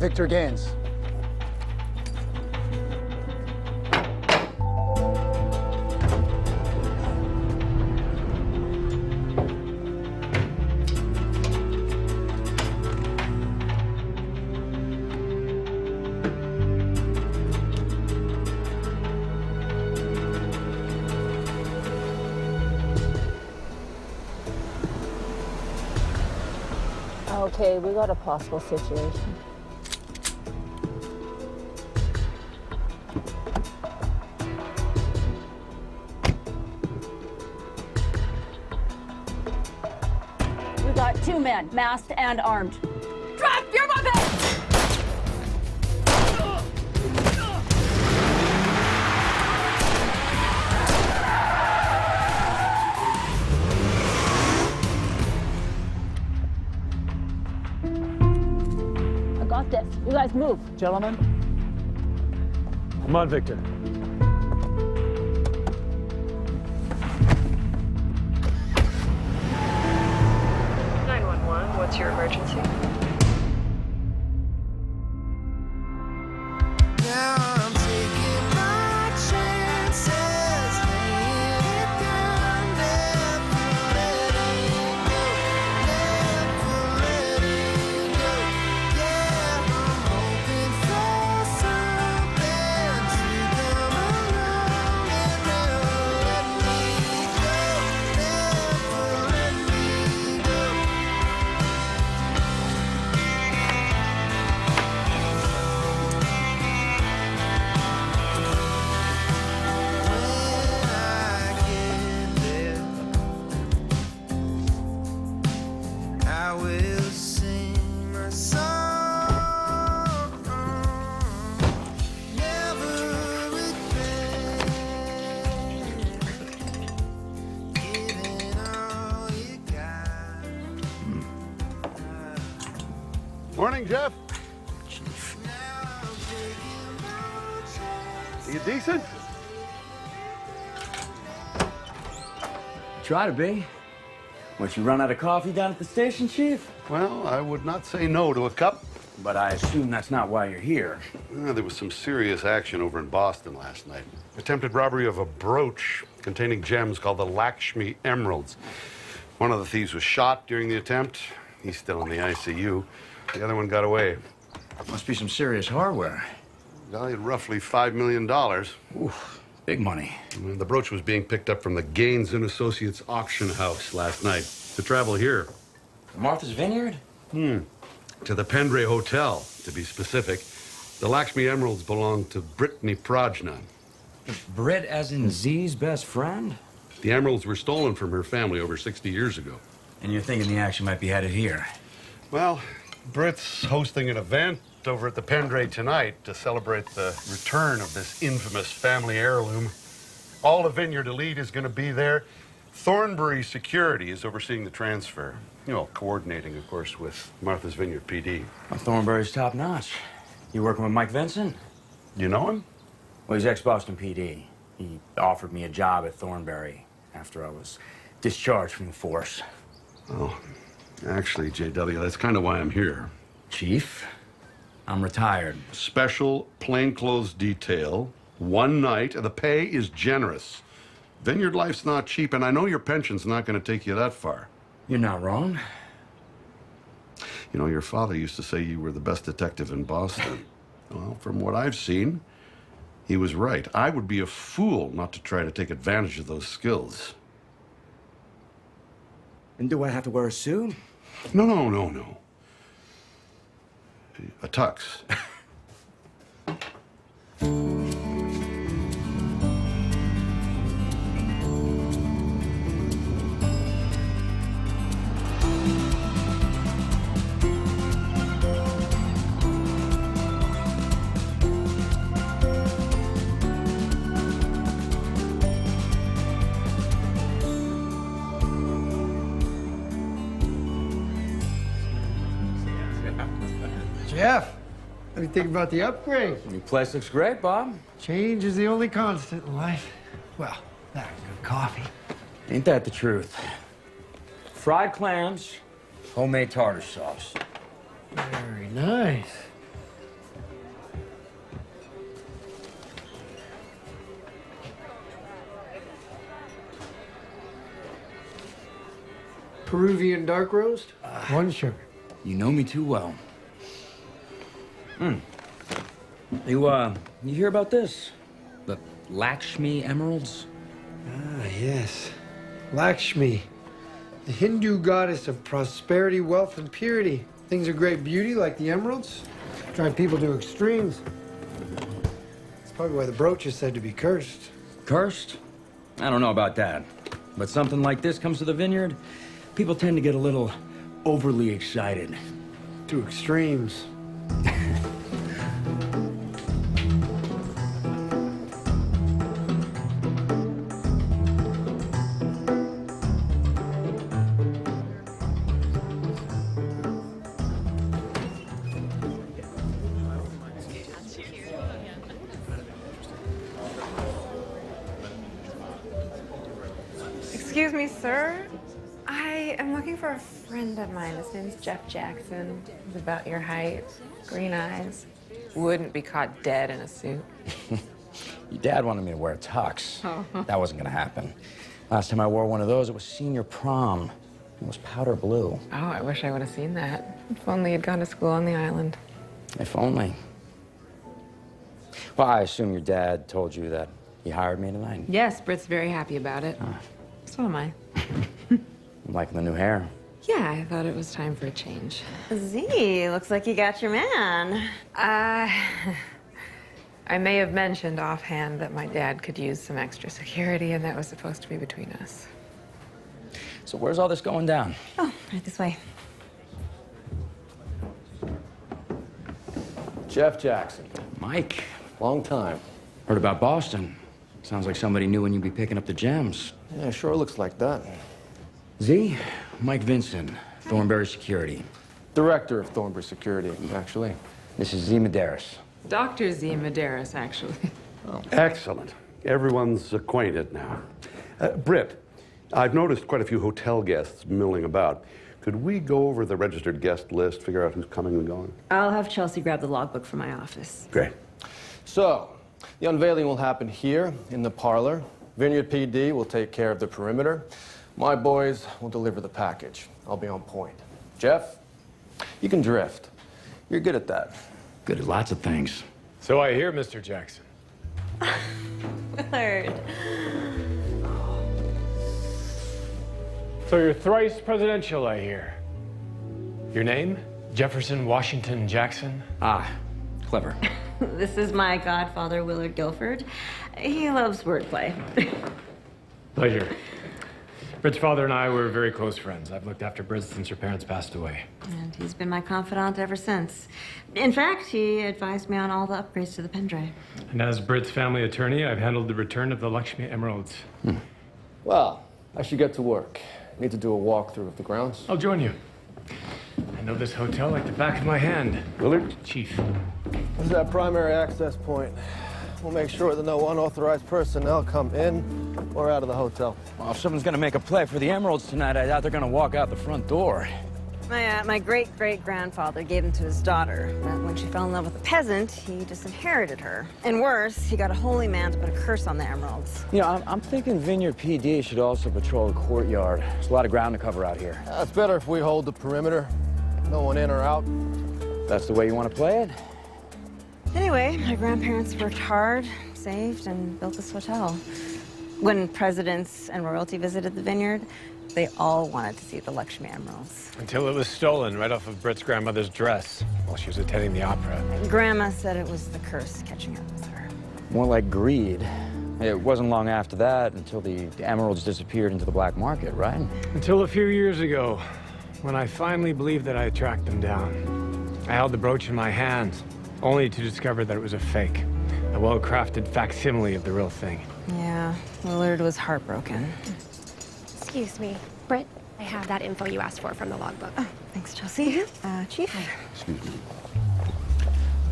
Victor Gaines. Okay, we got a possible situation. We got 2 men, masked and armed. Drop your weapon! This. You guys move. Gentlemen. Come on, Victor. 911, what's your emergency? Now I'm taking my chances, laying it down, never letting go, never letting go. Yeah, I'm hoping for something to come along and never let me go, never let me go. When I get there, I will sing my song. Never regret giving all you got. Morning, Jeff. Now I'm taking my chances. You decent? Try to be. Once you run out of coffee down at the station, Chief? Well, I would not say no to a cup. But I assume that's not why you're here. There was some serious action over in Boston last night. Attempted robbery of a brooch containing gems called the Lakshmi Emeralds. One of the thieves was shot during the attempt. He's still in the ICU. The other one got away. Must be some serious hardware. Valued roughly $5 million. Oof, big money. And the brooch was being picked up from the Gaines and Associates auction house last night. To travel here. Martha's Vineyard? To the Pendre Hotel, to be specific. The Lakshmi Emeralds belong to Brittany Prajna. Brit as in Zee's best friend? The emeralds were stolen from her family over 60 years ago. And you're thinking the action might be headed here? Well, Brit's hosting an event over at the Pendre tonight to celebrate the return of this infamous family heirloom. All the Vineyard elite is going to be there. Thornbury Security is overseeing the transfer. You know, coordinating, of course, with Martha's Vineyard PD. Well, Thornbury's top notch. You working with Mike Vincent? You know him? Well, he's ex-Boston PD. He offered me a job at Thornbury after I was discharged from the force. Oh, actually, JW, that's kind of why I'm here. Chief, I'm retired. Special plainclothes detail, one night, and the pay is generous. Vineyard life's not cheap, and I know your pension's not going to take you that far. You're not wrong. You know, your father used to say you were the best detective in Boston. Well, from what I've seen, he was right. I would be a fool not to try to take advantage of those skills. And do I have to wear a suit? No. A tux. Jeff, what do you think about the upgrade? Your place looks great, Bob. Change is the only constant in life. Well, that and good coffee. Ain't that the truth? Fried clams, homemade tartar sauce. Very nice. Peruvian dark roast? 1 sugar. You know me too well. You hear about this? The Lakshmi emeralds? Ah, yes. Lakshmi, the Hindu goddess of prosperity, wealth, and purity. Things of great beauty, like the emeralds, drive people to extremes. That's probably why the brooch is said to be cursed. Cursed? I don't know about that. But something like this comes to the Vineyard, people tend to get a little overly excited. To extremes. Excuse me, sir. I am looking for a friend of mine. His name's Jeff Jackson. He's about your height, green eyes. Wouldn't be caught dead in a suit. Your dad wanted me to wear a tux. That wasn't gonna happen. Last time I wore one of those, it was senior prom. It was powder blue. Oh, I wish I would have seen that. If only he'd gone to school on the island. If only. Well, I assume your dad told you that he hired me tonight. Yes, Britt's very happy about it. So am I. I'm liking the new hair. Yeah, I thought it was time for a change. Zee, looks like you got your man. I may have mentioned offhand that my dad could use some extra security, and that was supposed to be between us. So where's all this going down? Oh, right this way. Jeff Jackson. Mike. Long time. Heard about Boston. Sounds like somebody knew when you'd be picking up the gems. Yeah, sure looks like that. Z, Mike Vincent, Thornberry Security. Director of Thornberry Security, actually. This is Zee Madeiras. Dr. Zee Madeiras, actually. Excellent. Everyone's acquainted now. Britt, I've noticed quite a few hotel guests milling about. Could we go over the registered guest list, figure out who's coming and going? I'll have Chelsea grab the logbook from my office. Great. So, the unveiling will happen here in the parlor. Vineyard PD will take care of the perimeter. My boys will deliver the package. I'll be on point. Jeff, you can drift. You're good at that. Good at lots of things. So I hear, Mr. Jackson. Willard. So you're thrice presidential, I hear. Your name? Jefferson Washington Jackson? Ah, clever. This is my godfather, Willard Guilford. He loves wordplay. Pleasure. Britt's father and I were very close friends. I've looked after Britt since her parents passed away. And he's been my confidant ever since. In fact, he advised me on all the upgrades to the pen drive. And as Britt's family attorney, I've handled the return of the Lakshmi emeralds. Well, I should get to work. Need to do a walkthrough of the grounds. I'll join you. I know this hotel like the back of my hand. Willard? Chief. This is that primary access point. We'll make sure that no unauthorized personnel come in or out of the hotel. Well, if someone's gonna make a play for the emeralds tonight, I doubt they're gonna walk out the front door. My great-great-grandfather gave them to his daughter, but when she fell in love with a peasant, he disinherited her. And worse, he got a holy man to put a curse on the emeralds. You know, I'm thinking Vineyard PD should also patrol the courtyard. There's a lot of ground to cover out here. It's better if we hold the perimeter. No one in or out. That's the way you want to play it? Anyway, my grandparents worked hard, saved, and built this hotel. When presidents and royalty visited the Vineyard, they all wanted to see the Lakshmi emeralds. Until it was stolen right off of Britt's grandmother's dress while she was attending the opera. Grandma said it was the curse catching up with her. More like greed. It wasn't long after that until the emeralds disappeared into the black market, right? Until a few years ago, when I finally believed that I had tracked them down. I held the brooch in my hand, only to discover that it was a fake. A well-crafted facsimile of the real thing. Yeah, Willard was heartbroken. Excuse me, Britt, I have that info you asked for from the logbook. Oh, thanks, Chelsea. Chief? Excuse me.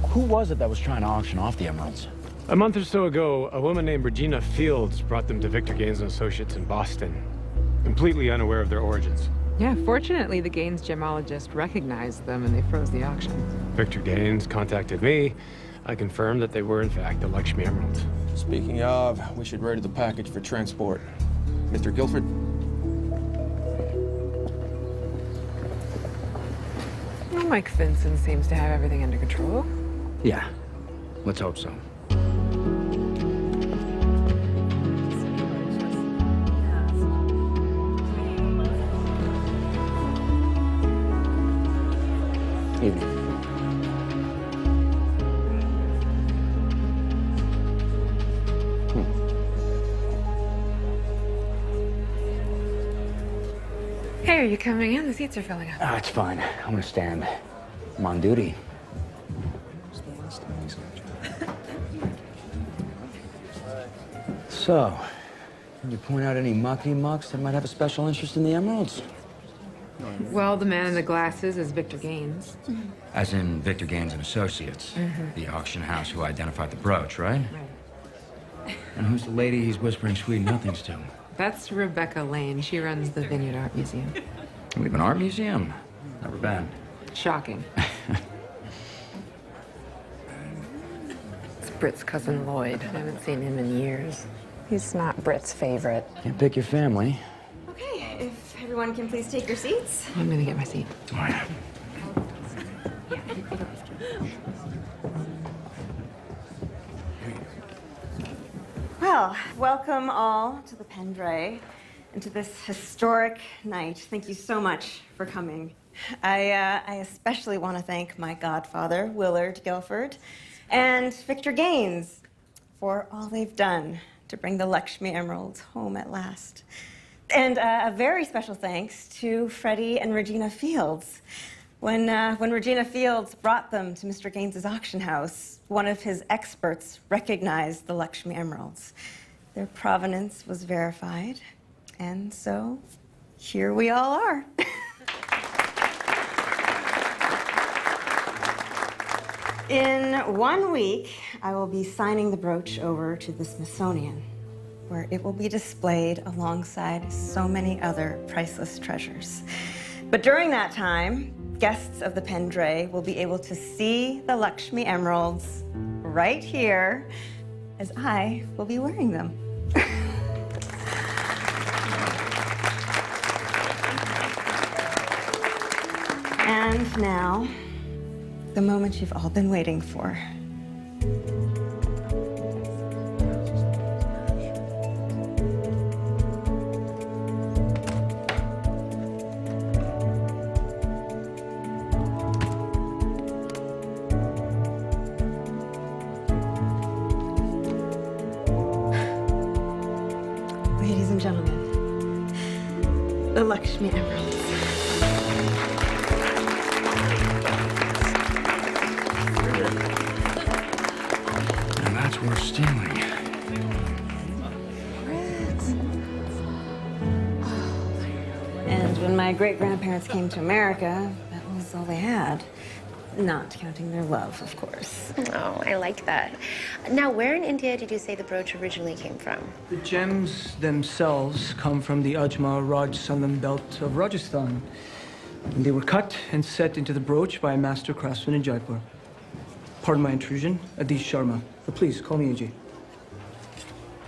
Who was it that was trying to auction off the emeralds? A month or so ago, a woman named Regina Fields brought them to Victor Gaines & Associates in Boston, completely unaware of their origins. Yeah, fortunately, the Gaines gemologist recognized them and they froze the auction. Victor Gaines contacted me. I confirmed that they were, in fact, the Lakshmi emeralds. Speaking of, we should ready the package for transport. Mr. Guilford? Mike Vinson seems to have everything under control. Yeah, let's hope so. Evening. Hey, are you coming in? The seats are filling up. Ah, it's fine. I'm gonna stand. I'm on duty. So, can you point out any mucky-mucks that might have a special interest in the emeralds? Well, the man in the glasses is Victor Gaines. As in Victor Gaines and Associates, the auction house who identified the brooch, right? Right. And who's the lady he's whispering sweet nothings to? That's Rebecca Lane. She runs the Vineyard Art Museum. We have an art museum? Never been. Shocking. It's Britt's cousin Lloyd. I haven't seen him in years. He's not Britt's favorite. Can't pick your family. Okay, if everyone can please take your seats. I'm gonna get my seat. All right. Well, welcome all to the Pendray and to this historic night. Thank you so much for coming. I especially want to thank my godfather, Willard Guilford, and Victor Gaines for all they've done to bring the Lakshmi Emeralds home at last. And a very special thanks to Freddie and Regina Fields. When Regina Fields brought them to Mr. Gaines's auction house, one of his experts recognized the Lakshmi Emeralds. Their provenance was verified, and so here we all are. In 1 week, I will be signing the brooch over to the Smithsonian, where it will be displayed alongside so many other priceless treasures. But during that time, guests of the Pendray will be able to see the Lakshmi Emeralds right here, as I will be wearing them. And now, the moment you've all been waiting for. Ladies and gentlemen, the Lakshmi Emeralds. And that's worth stealing. And when my great-grandparents came to America, that was all they had. Not counting their love, of course. Oh, I like that. Now, where in India did you say the brooch originally came from? The gems themselves come from the Ajma Rajsalam belt of Rajasthan. And they were cut and set into the brooch by a master craftsman in Jaipur. Pardon my intrusion, Adish Sharma. But please, call me AJ.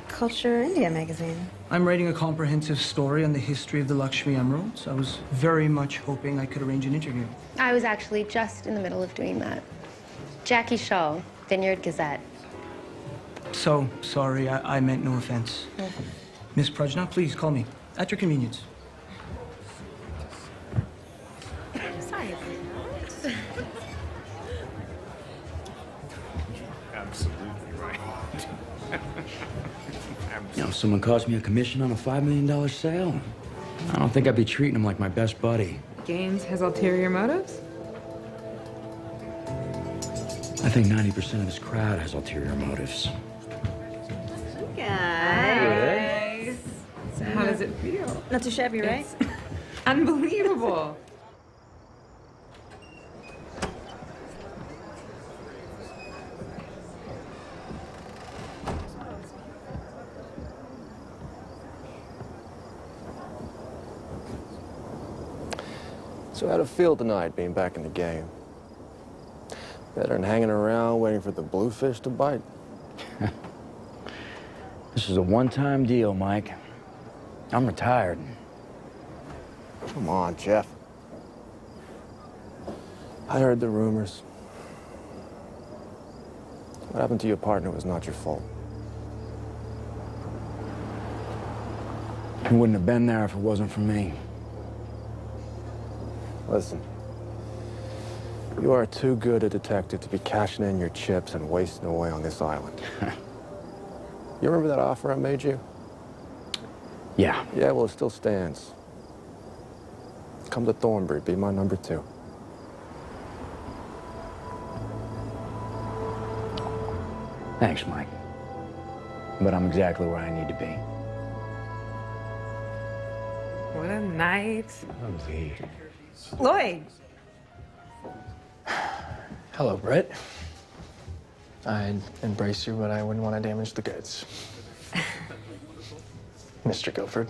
Culture India magazine. I'm writing a comprehensive story on the history of the Lakshmi Emeralds. I was very much hoping I could arrange an interview. I was actually just in the middle of doing that. Jackie Shaw, Vineyard Gazette. So, sorry, I meant no offense. Miss Prajna, please call me. At your convenience. Sorry. Absolutely right. You know, if someone cost me a commission on a $5 million sale, I don't think I'd be treating him like my best buddy. Gaines has ulterior motives? I think 90% of this crowd has ulterior motives. Guys. So how does it feel? Not too shabby, right? It's unbelievable. So how'd it feel tonight, being back in the game? Better than hanging around waiting for the bluefish to bite? This is a one-time deal, Mike. I'm retired. Come on, Jeff. I heard the rumors. What happened to your partner was not your fault. He wouldn't have been there if it wasn't for me. Listen, you are too good a detective to be cashing in your chips and wasting away on this island. You remember that offer I made you? Yeah. Yeah, well, it still stands. Come to Thornbury, be my number 2. Thanks, Mike. But I'm exactly where I need to be. What a night. Oh, Zee. Lloyd. Hello, Britt. I'd embrace you, but I wouldn't want to damage the goods. Mr. Guilford.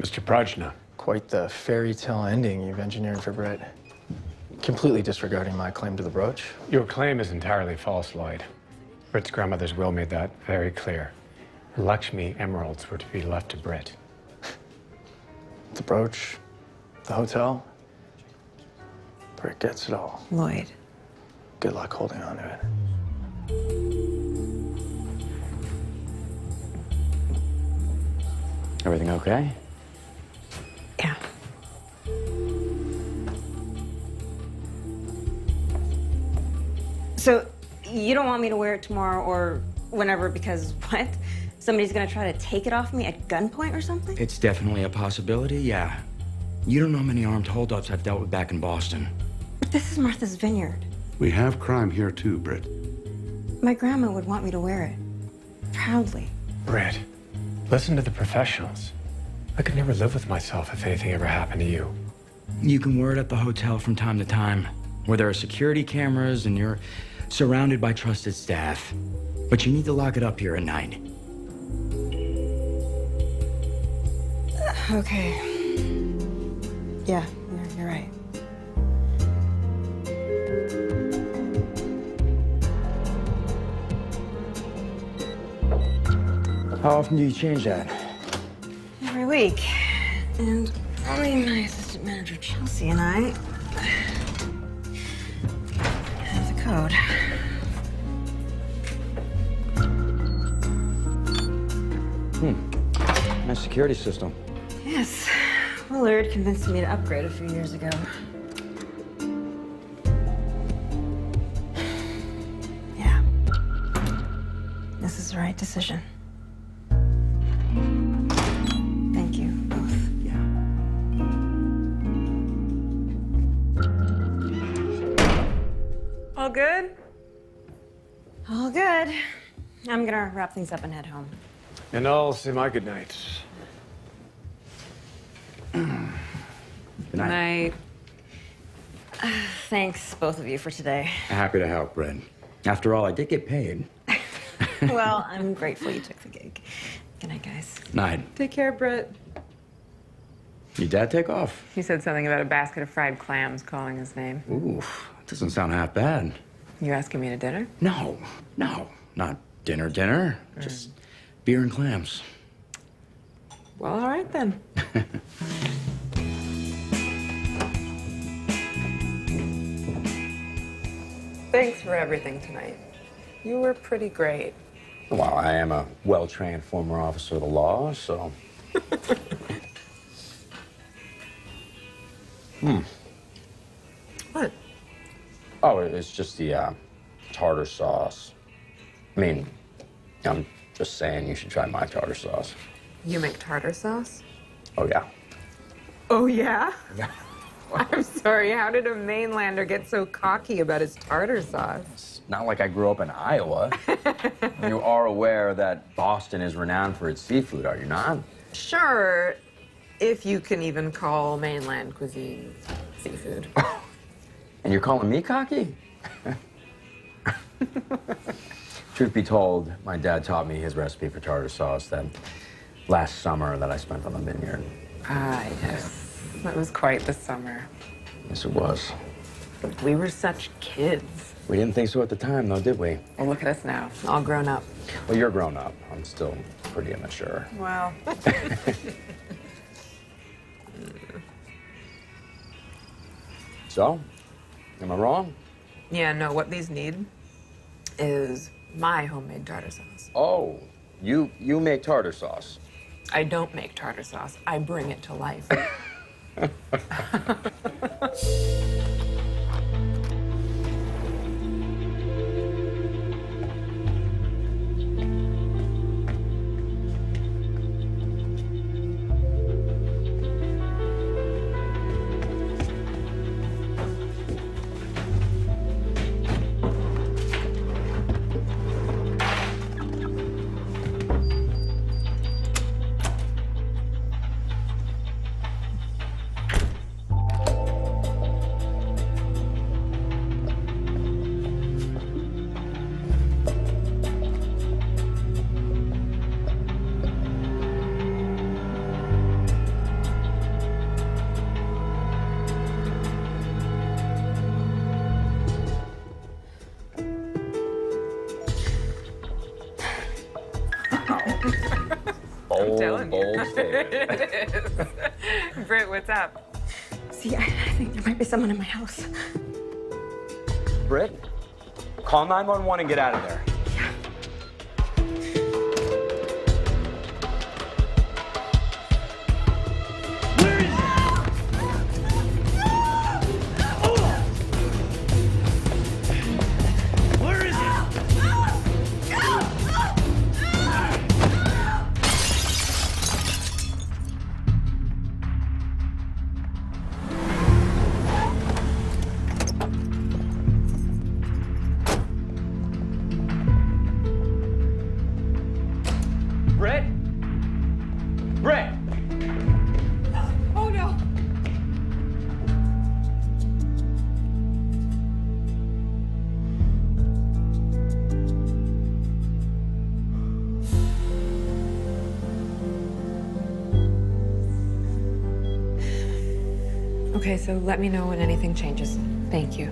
Mr. Prajna. Quite the fairy tale ending you've engineered for Britt. Completely disregarding my claim to the brooch. Your claim is entirely false, Lloyd. Britt's grandmother's will made that very clear. Her Lakshmi emeralds were to be left to Britt. The brooch, the hotel. Britt gets it all. Lloyd. Good luck holding on to it. Everything okay? Yeah. So, you don't want me to wear it tomorrow or whenever because what? Somebody's gonna try to take it off me at gunpoint or something? It's definitely a possibility, yeah. You don't know how many armed holdups I've dealt with back in Boston. But this is Martha's Vineyard. We have crime here too, Britt. My grandma would want me to wear it. Proudly. Britt, listen to the professionals. I could never live with myself if anything ever happened to you. You can wear it at the hotel from time to time, where there are security cameras and you're surrounded by trusted staff. But you need to lock it up here at night. Okay. Yeah, you're right. How often do you change that? Every week. And only my assistant manager Chelsea and I have the code. Nice security system. Yes. Willard convinced me to upgrade a few years ago. Yeah. This is the right decision. Thank you, both. Yeah. All good? All good. I'm gonna wrap things up and head home. And I'll say my goodnights. Good night. Night. Thanks, both of you, for today. Happy to help, Red. After all, I did get paid. Well, I'm grateful you took the gig. Good night, guys. Night. Take care, Britt. Your dad take off? He said something about a basket of fried clams calling his name. Oof, doesn't sound half bad. You asking me to dinner? No, not dinner. Just beer and clams. Well, all right then. Thanks for everything tonight. You were pretty great. Well, I am a well-trained former officer of the law, so... What? Oh, it's just the tartar sauce. I mean, I'm just saying you should try my tartar sauce. You make tartar sauce? Oh, yeah. Oh, yeah? I'm sorry, how did a mainlander get so cocky about his tartar sauce? It's not like I grew up in Iowa. You are aware that Boston is renowned for its seafood, are you not? Sure, if you can even call mainland cuisine seafood. And you're calling me cocky? Truth be told, my dad taught me his recipe for tartar sauce that last summer that I spent on the vineyard. Ah, yes. That was quite the summer. Yes, it was. We were such kids. We didn't think so at the time, though, did we? Well, look at us now, all grown up. Well, you're grown up. I'm still pretty immature. Well. So, Am I wrong? Yeah, no, what these need is my homemade tartar sauce. Oh, you make tartar sauce. I don't make tartar sauce. I bring it to life. Bold statement. It is. Britt, what's up? See, I think there might be someone in my house. Britt, call 911 and get out of there. Okay, so let me know when anything changes. Thank you.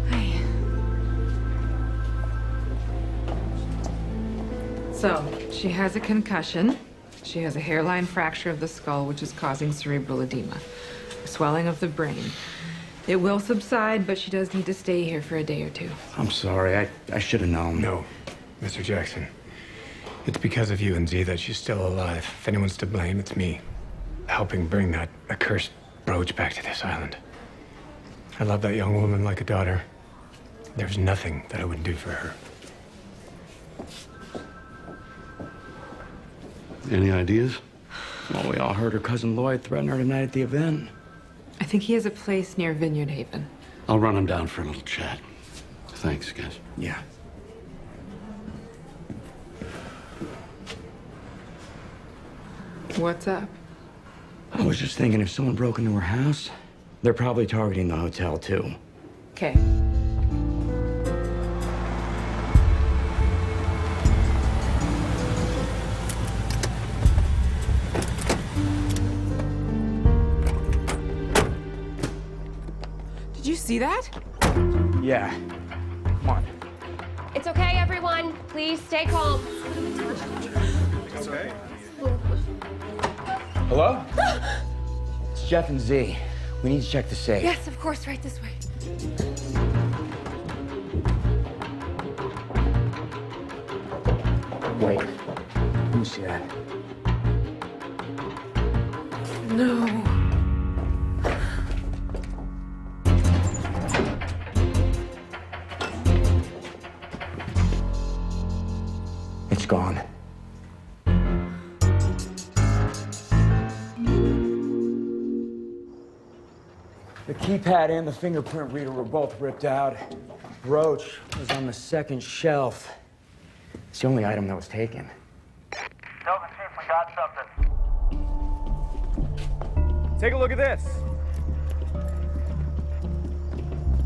Hi. So, she has a concussion. She has a hairline fracture of the skull, which is causing cerebral edema, swelling of the brain. It will subside, but she does need to stay here for a day or two. I'm sorry. I should have known. No, Mr. Jackson. It's because of you and Zee that she's still alive. If anyone's to blame, it's me. Helping bring that accursed brooch back to this island. I love that young woman like a daughter. There's nothing that I wouldn't do for her. Any ideas? Well, we all heard her cousin Lloyd threaten her tonight at the event. I think he has a place near Vineyard Haven. I'll run him down for a little chat. Thanks, guys. Yeah. What's up? I was just thinking if someone broke into her house, they're probably targeting the hotel, too. Okay. Did you see that? Yeah. Come on. It's okay, everyone. Please stay calm. Hello? It's Jeff and Zee. We need to check the safe. Yes, of course, right this way. Wait. Let me see that. No. It's gone. The keypad and the fingerprint reader were both ripped out. The brooch was on the second shelf. It's the only item that was taken. Tell the chief we got something. Take a look at this.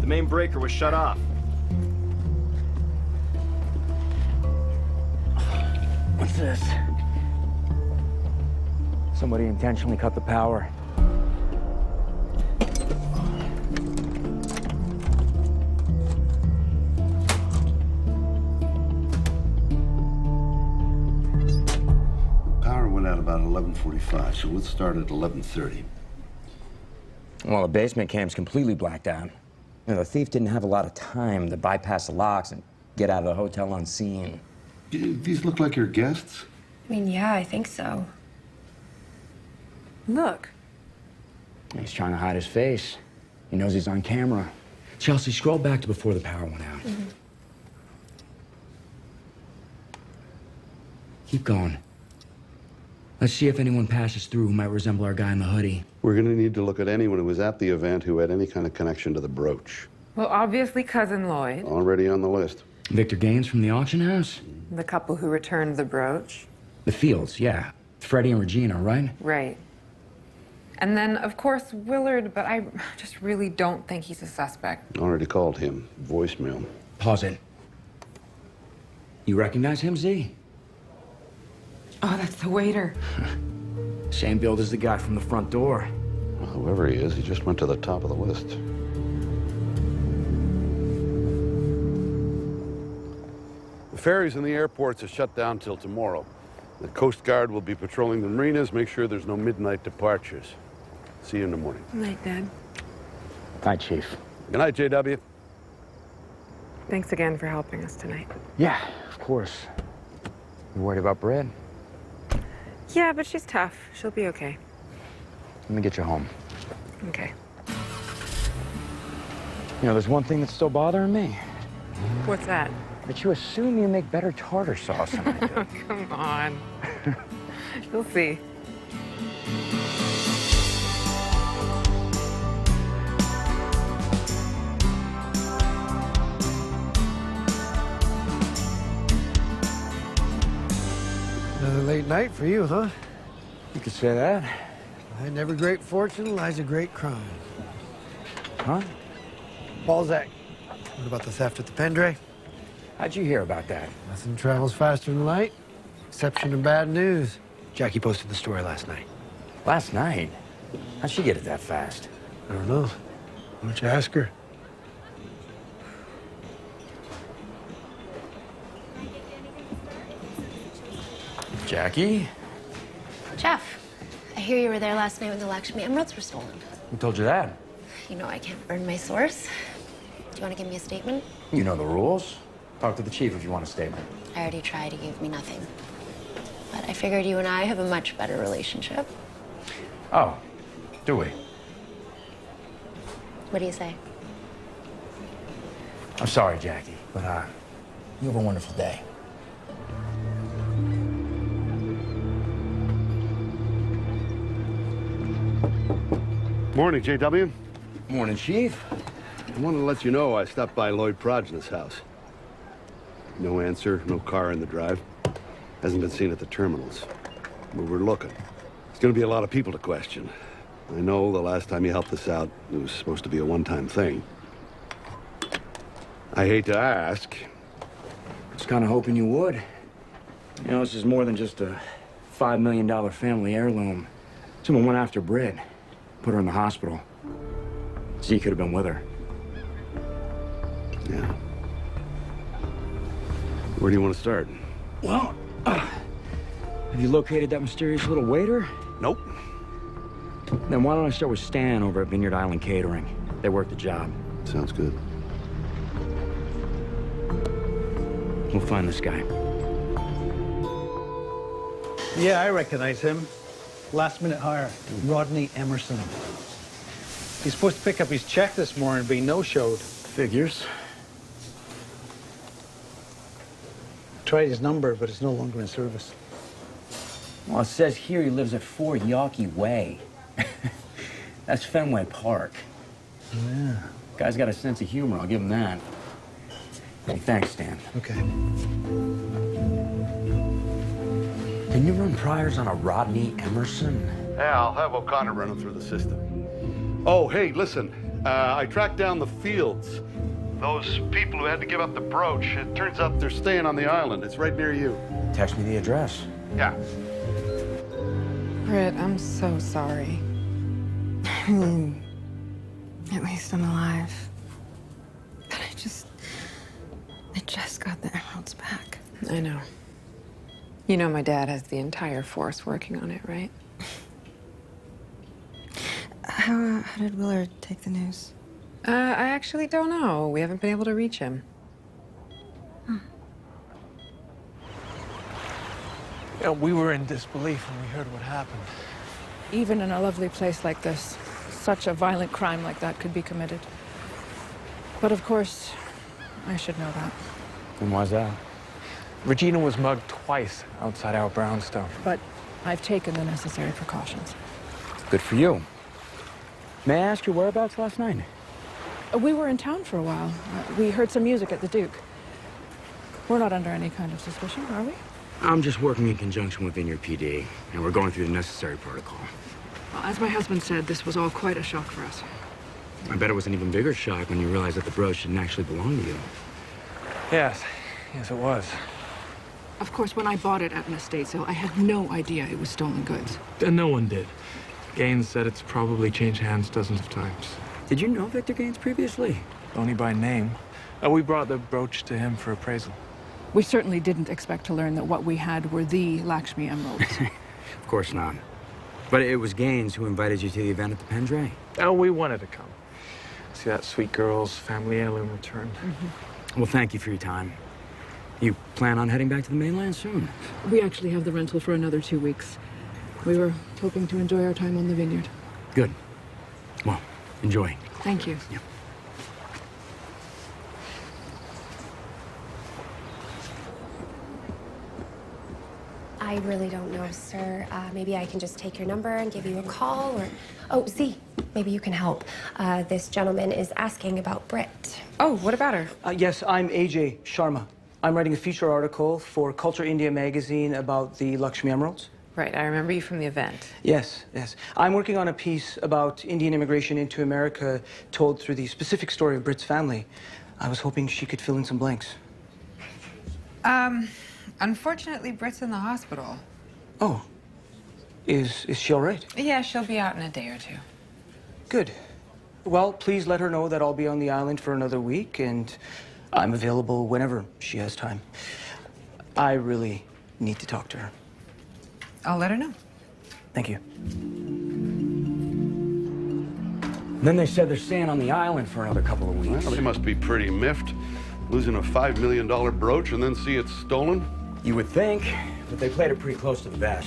The main breaker was shut off. What's this? Somebody intentionally cut the power. Power went went out about 11:45, so let's start at 11:30. Well, the basement camp's completely blacked out. You know, the thief didn't have a lot of time to bypass the locks and get out of the hotel unseen. These look like your guests? I mean, yeah, I think so. Look. He's trying to hide his face. He knows he's on camera. Chelsea, scroll back to before the power went out. Mm-hmm. Keep going. Let's see if anyone passes through who might resemble our guy in the hoodie. We're gonna need to look at anyone who was at the event who had any kind of connection to the brooch. Well, obviously Cousin Lloyd. Already on the list. Victor Gaines from the auction house? The couple who returned the brooch. The Fields, yeah. Freddie and Regina, right? Right. And then, of course, Willard, but I just really don't think he's a suspect. Already called him. Voicemail. Pause it. You recognize him, Zee? Oh, that's the waiter. Same build as the guy from the front door. Well, whoever he is, he just went to the top of the list. The ferries and the airports are shut down till tomorrow. The Coast Guard will be patrolling the marinas, make sure there's no midnight departures. See you in the morning. Night, Dad. Night, Chief. Good night, JW. Thanks again for helping us tonight. Yeah, of course. You worried about Brad? Yeah, but she's tough. She'll be okay. Let me get you home. Okay. You know, there's one thing that's still bothering me. What's that? That you assume you make better tartar sauce than I do. Come on. You'll see. Another late night for you, huh? You could say that. Behind every great fortune lies a great crime. Huh? Balzac. What about the theft at the Pendray? How'd you hear about that? Nothing travels faster than light. Exception to bad news. Jackie posted the story last night. Last night? How'd she get it that fast? I don't know. Why don't you ask her? Jackie? Jeff, I hear you were there last night when the Lakshmi emeralds were stolen. Who told you that? You know I can't burn my source. Do you want to give me a statement? You know the rules. Talk to the chief if you want a statement. I already tried. He gave me nothing. But I figured you and I have a much better relationship. Oh, do we? What do you say? I'm sorry, Jackie, but you have a wonderful day. Morning, JW. Morning, Chief. I wanted to let you know I stopped by Lloyd Progna's house. No answer, no car in the drive. Hasn't been seen at the terminals. But we're looking. There's gonna be a lot of people to question. I know the last time you helped us out, it was supposed to be a one-time thing. I hate to ask. Just kind of hoping you would. You know, this is more than just a $5 million family heirloom. Someone went after Britt, put her in the hospital. Zee could have been with her. Yeah. Where do you want to start? Well, have you located that mysterious little waiter? Nope. Then why don't I start with Stan over at Vineyard Island Catering? They work the job. Sounds good. We'll find this guy. Yeah, I recognize him. Last-minute hire, Rodney Emerson. He's supposed to pick up his check this morning, but he no-showed. Figures. Tried his number, but it's no longer in service. Well, it says here he lives at 4 Yawkey Way. That's Fenway Park. Yeah. Guy's got a sense of humor, I'll give him that. Hey, thanks, Stan. Okay. Can you run priors on a Rodney Emerson? Yeah, I'll have O'Connor run him through the system. Oh, hey, listen. I tracked down the Fields. Those people who had to give up the brooch. It turns out they're staying on the island. It's right near you. Text me the address. Yeah. Britt, I'm so sorry. I mean, at least I'm alive. But I just got the emeralds back. I know. You know my dad has the entire force working on it, right? How did Willard take the news? I actually don't know. We haven't been able to reach him. Yeah, we were in disbelief when we heard what happened. Even in a lovely place like this, such a violent crime like that could be committed. But of course, I should know that. And why's that? Regina was mugged twice outside our brownstone. But I've taken the necessary precautions. Good for you. May I ask your whereabouts last night? We were in town for a while. We heard some music at the Duke. We're not under any kind of suspicion, are we? I'm just working in conjunction with Vineyard PD, and we're going through the necessary protocol. Well, as my husband said, this was all quite a shock for us. I bet it was an even bigger shock when you realized that the brooch didn't actually belong to you. Yes, it was. Of course, when I bought it at an estate sale, I had no idea it was stolen goods. And no one did. Gaines said it's probably changed hands dozens of times. Did you know Victor Gaines previously? Only by name. We brought the brooch to him for appraisal. We certainly didn't expect to learn that what we had were the Lakshmi emeralds. Of course not. But it was Gaines who invited you to the event at the Pendray. Oh, we wanted to come. See that sweet girl's family heirloom return. Well, thank you for your time. You plan on heading back to the mainland soon? We actually have the rental for another 2 weeks. We were hoping to enjoy our time on the vineyard. Good. Well, enjoy. Thank you. Yeah. I really don't know, sir. Maybe I can just take your number and give you a call, or... Oh, Zee, maybe you can help. This gentleman is asking about Britt. Oh, what about her? Yes, I'm AJ Sharma. I'm writing a feature article for Culture India magazine about the Lakshmi emeralds. Right, I remember you from the event. Yes. I'm working on a piece about Indian immigration into America told through the specific story of Britt's family. I was hoping she could fill in some blanks. Unfortunately, Britt's in the hospital. Oh. Is she all right? Yeah, she'll be out in a day or two. Good. Well, please let her know that I'll be on the island for another week, and I'm available whenever she has time. I really need to talk to her. I'll let her know. Thank you. Then they said they're staying on the island for another couple of weeks. Well, they must be pretty miffed. Losing a $5 million brooch and then see it's stolen? You would think, but they played it pretty close to the vest.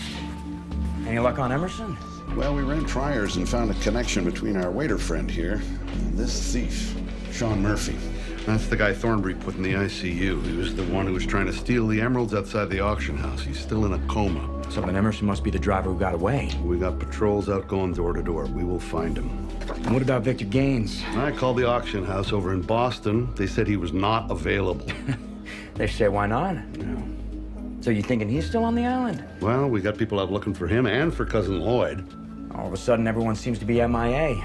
Any luck on Emerson? Well, we ran triers and found a connection between our waiter friend here and this thief, Sean Murphy. That's the guy Thornbury put in the ICU. He was the one who was trying to steal the emeralds outside the auction house. He's still in a coma. So then Emerson must be the driver who got away. We got patrols out going door to door. We will find him. And what about Victor Gaines? I called the auction house over in Boston. They said he was not available. They say, why not? No. So you thinking he's still on the island? Well, we got people out looking for him and for Cousin Lloyd. All of a sudden, everyone seems to be MIA.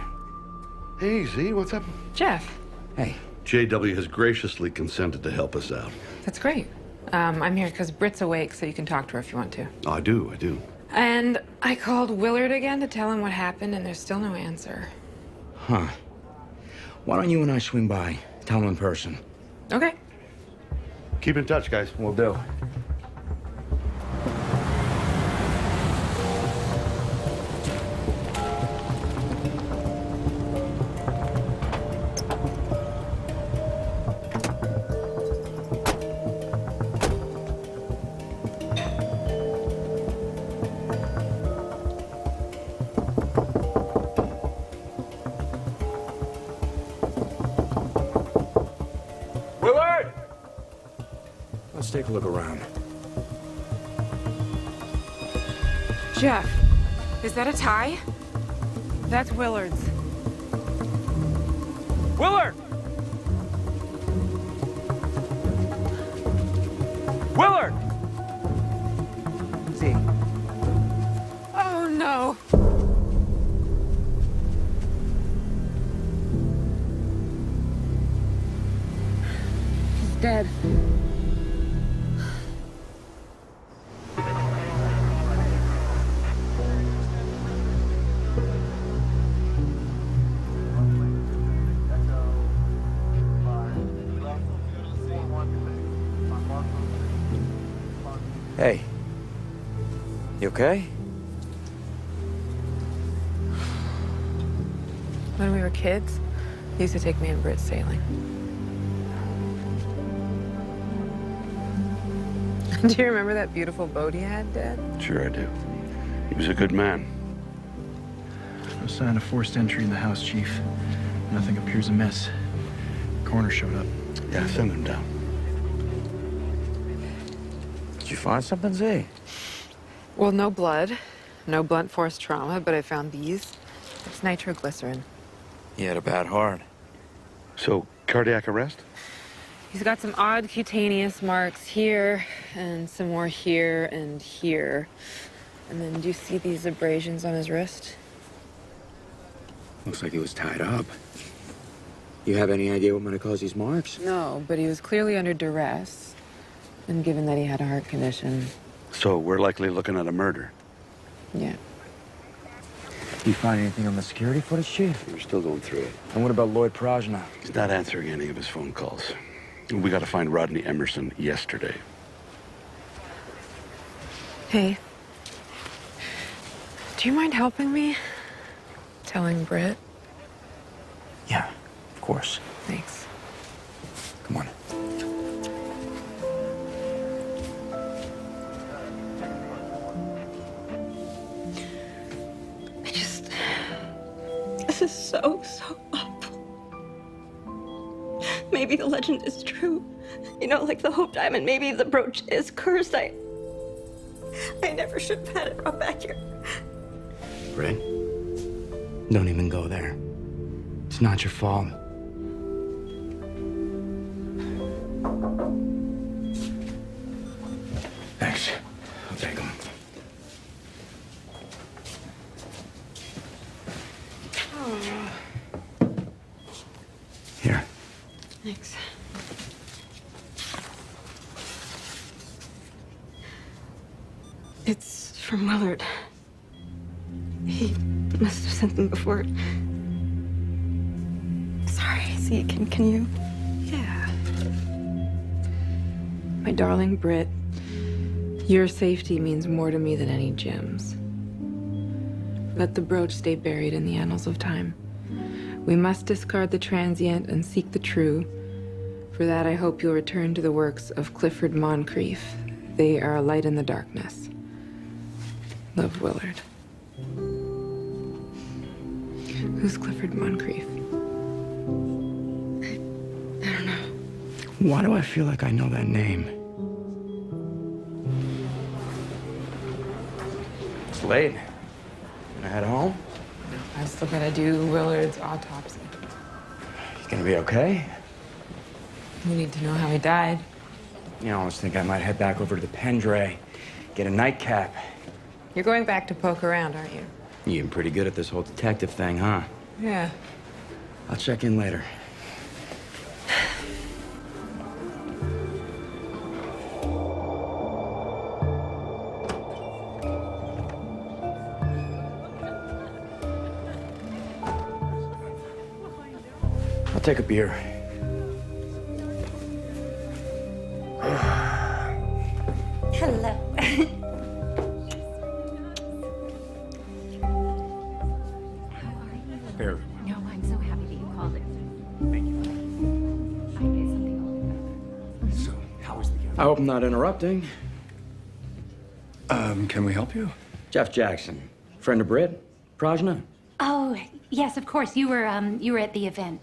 Hey, Zee, what's up? Jeff. Hey. JW has graciously consented to help us out. That's great. I'm here because Britt's awake, so you can talk to her if you want to. Oh, I do. And I called Willard again to tell him what happened, and there's still no answer. Huh. Why don't you and I swing by? Tell him in person. Okay. Keep in touch, guys. Will do. Let's take a look around. Jeff, is that a tie? That's Willard's. Willard! Willard! Zee. Oh, no. He's dead. You okay? When we were kids, he used to take me and Britt sailing. Do you remember that beautiful boat he had, Dad? Sure I do. He was a good man. No sign of forced entry in the house, Chief. Nothing appears amiss. Coroner showed up. Yeah, send him down. Did you find something, Zee? Well, no blood, no blunt force trauma, but I found these. It's nitroglycerin. He had a bad heart. So, cardiac arrest? He's got some odd cutaneous marks here, and some more here and here. And then do you see these abrasions on his wrist? Looks like he was tied up. You have any idea what might have caused these marks? No, but he was clearly under duress. And given that he had a heart condition, So, we're likely looking at a murder. yeah. You find anything on the security footage, Chief? We're still going through it. And what about Lloyd Prajna? He's not answering any of his phone calls. We got to find Rodney Emerson yesterday. Hey. Do you mind helping me? Telling Britt? Yeah, of course. Thanks. Come on. This is so awful. Maybe the legend is true. You know, like the Hope Diamond. Maybe the brooch is cursed. I never should have had it brought back here. Britt, don't even go there. It's not your fault. Thanks. I'll take them. Here. Thanks. It's from Willard. He must have sent them before. Sorry, see, can you? Yeah. My darling Britt, your safety means more to me than any gems. Let the brooch stay buried in the annals of time. We must discard the transient and seek the true. For that, I hope you'll return to the works of Clifford Moncrief. They are a light in the darkness. Love, Willard. Who's Clifford Moncrief? I don't know. Why do I feel like I know that name? It's late. Can I head home? I still gotta do Willard's autopsy. You gonna be okay? We need to know how he died. You know, I always think I might head back over to the Pendray, get a nightcap. You're going back to poke around, aren't you? You're getting pretty good at this whole detective thing, huh? Yeah. I'll check in later. I'll take a beer. Hello. Beer. No, I'm so happy that you called it. So, how was the game? I hope I'm not interrupting. Can we help you? Jeff Jackson, friend of Britt, Prajna. Oh, yes, of course. You were at the event.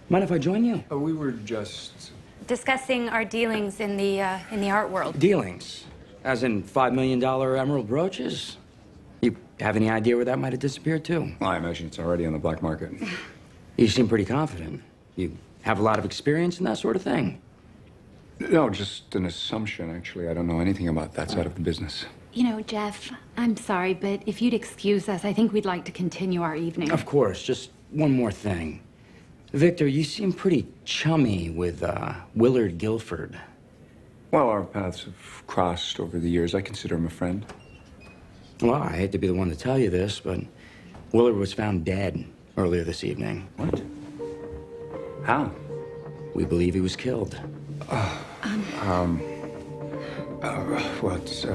Mind if I join you? We were just... Discussing our dealings in the art world. Dealings? As in $5 million emerald brooches? You have any idea where that might have disappeared to? Well, I imagine it's already on the black market. You seem pretty confident. You have a lot of experience in that sort of thing. No, just an assumption, actually. I don't know anything about that side of the business. You know, Jeff, I'm sorry, but if you'd excuse us, I think we'd like to continue our evening. Of course. Just one more thing. Victor, you seem pretty chummy with Willard Guilford. Well, our paths have crossed over the years. I consider him a friend. Well, I hate to be the one to tell you this, but Willard was found dead earlier this evening. What? How? We believe he was killed. Well, it's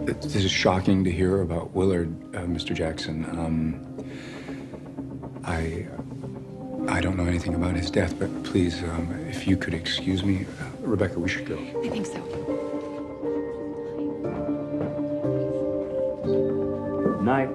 This is shocking to hear about Willard, Mr. Jackson. I don't know anything about his death, but please, if you could excuse me, Rebecca, we should go. I think so. Night.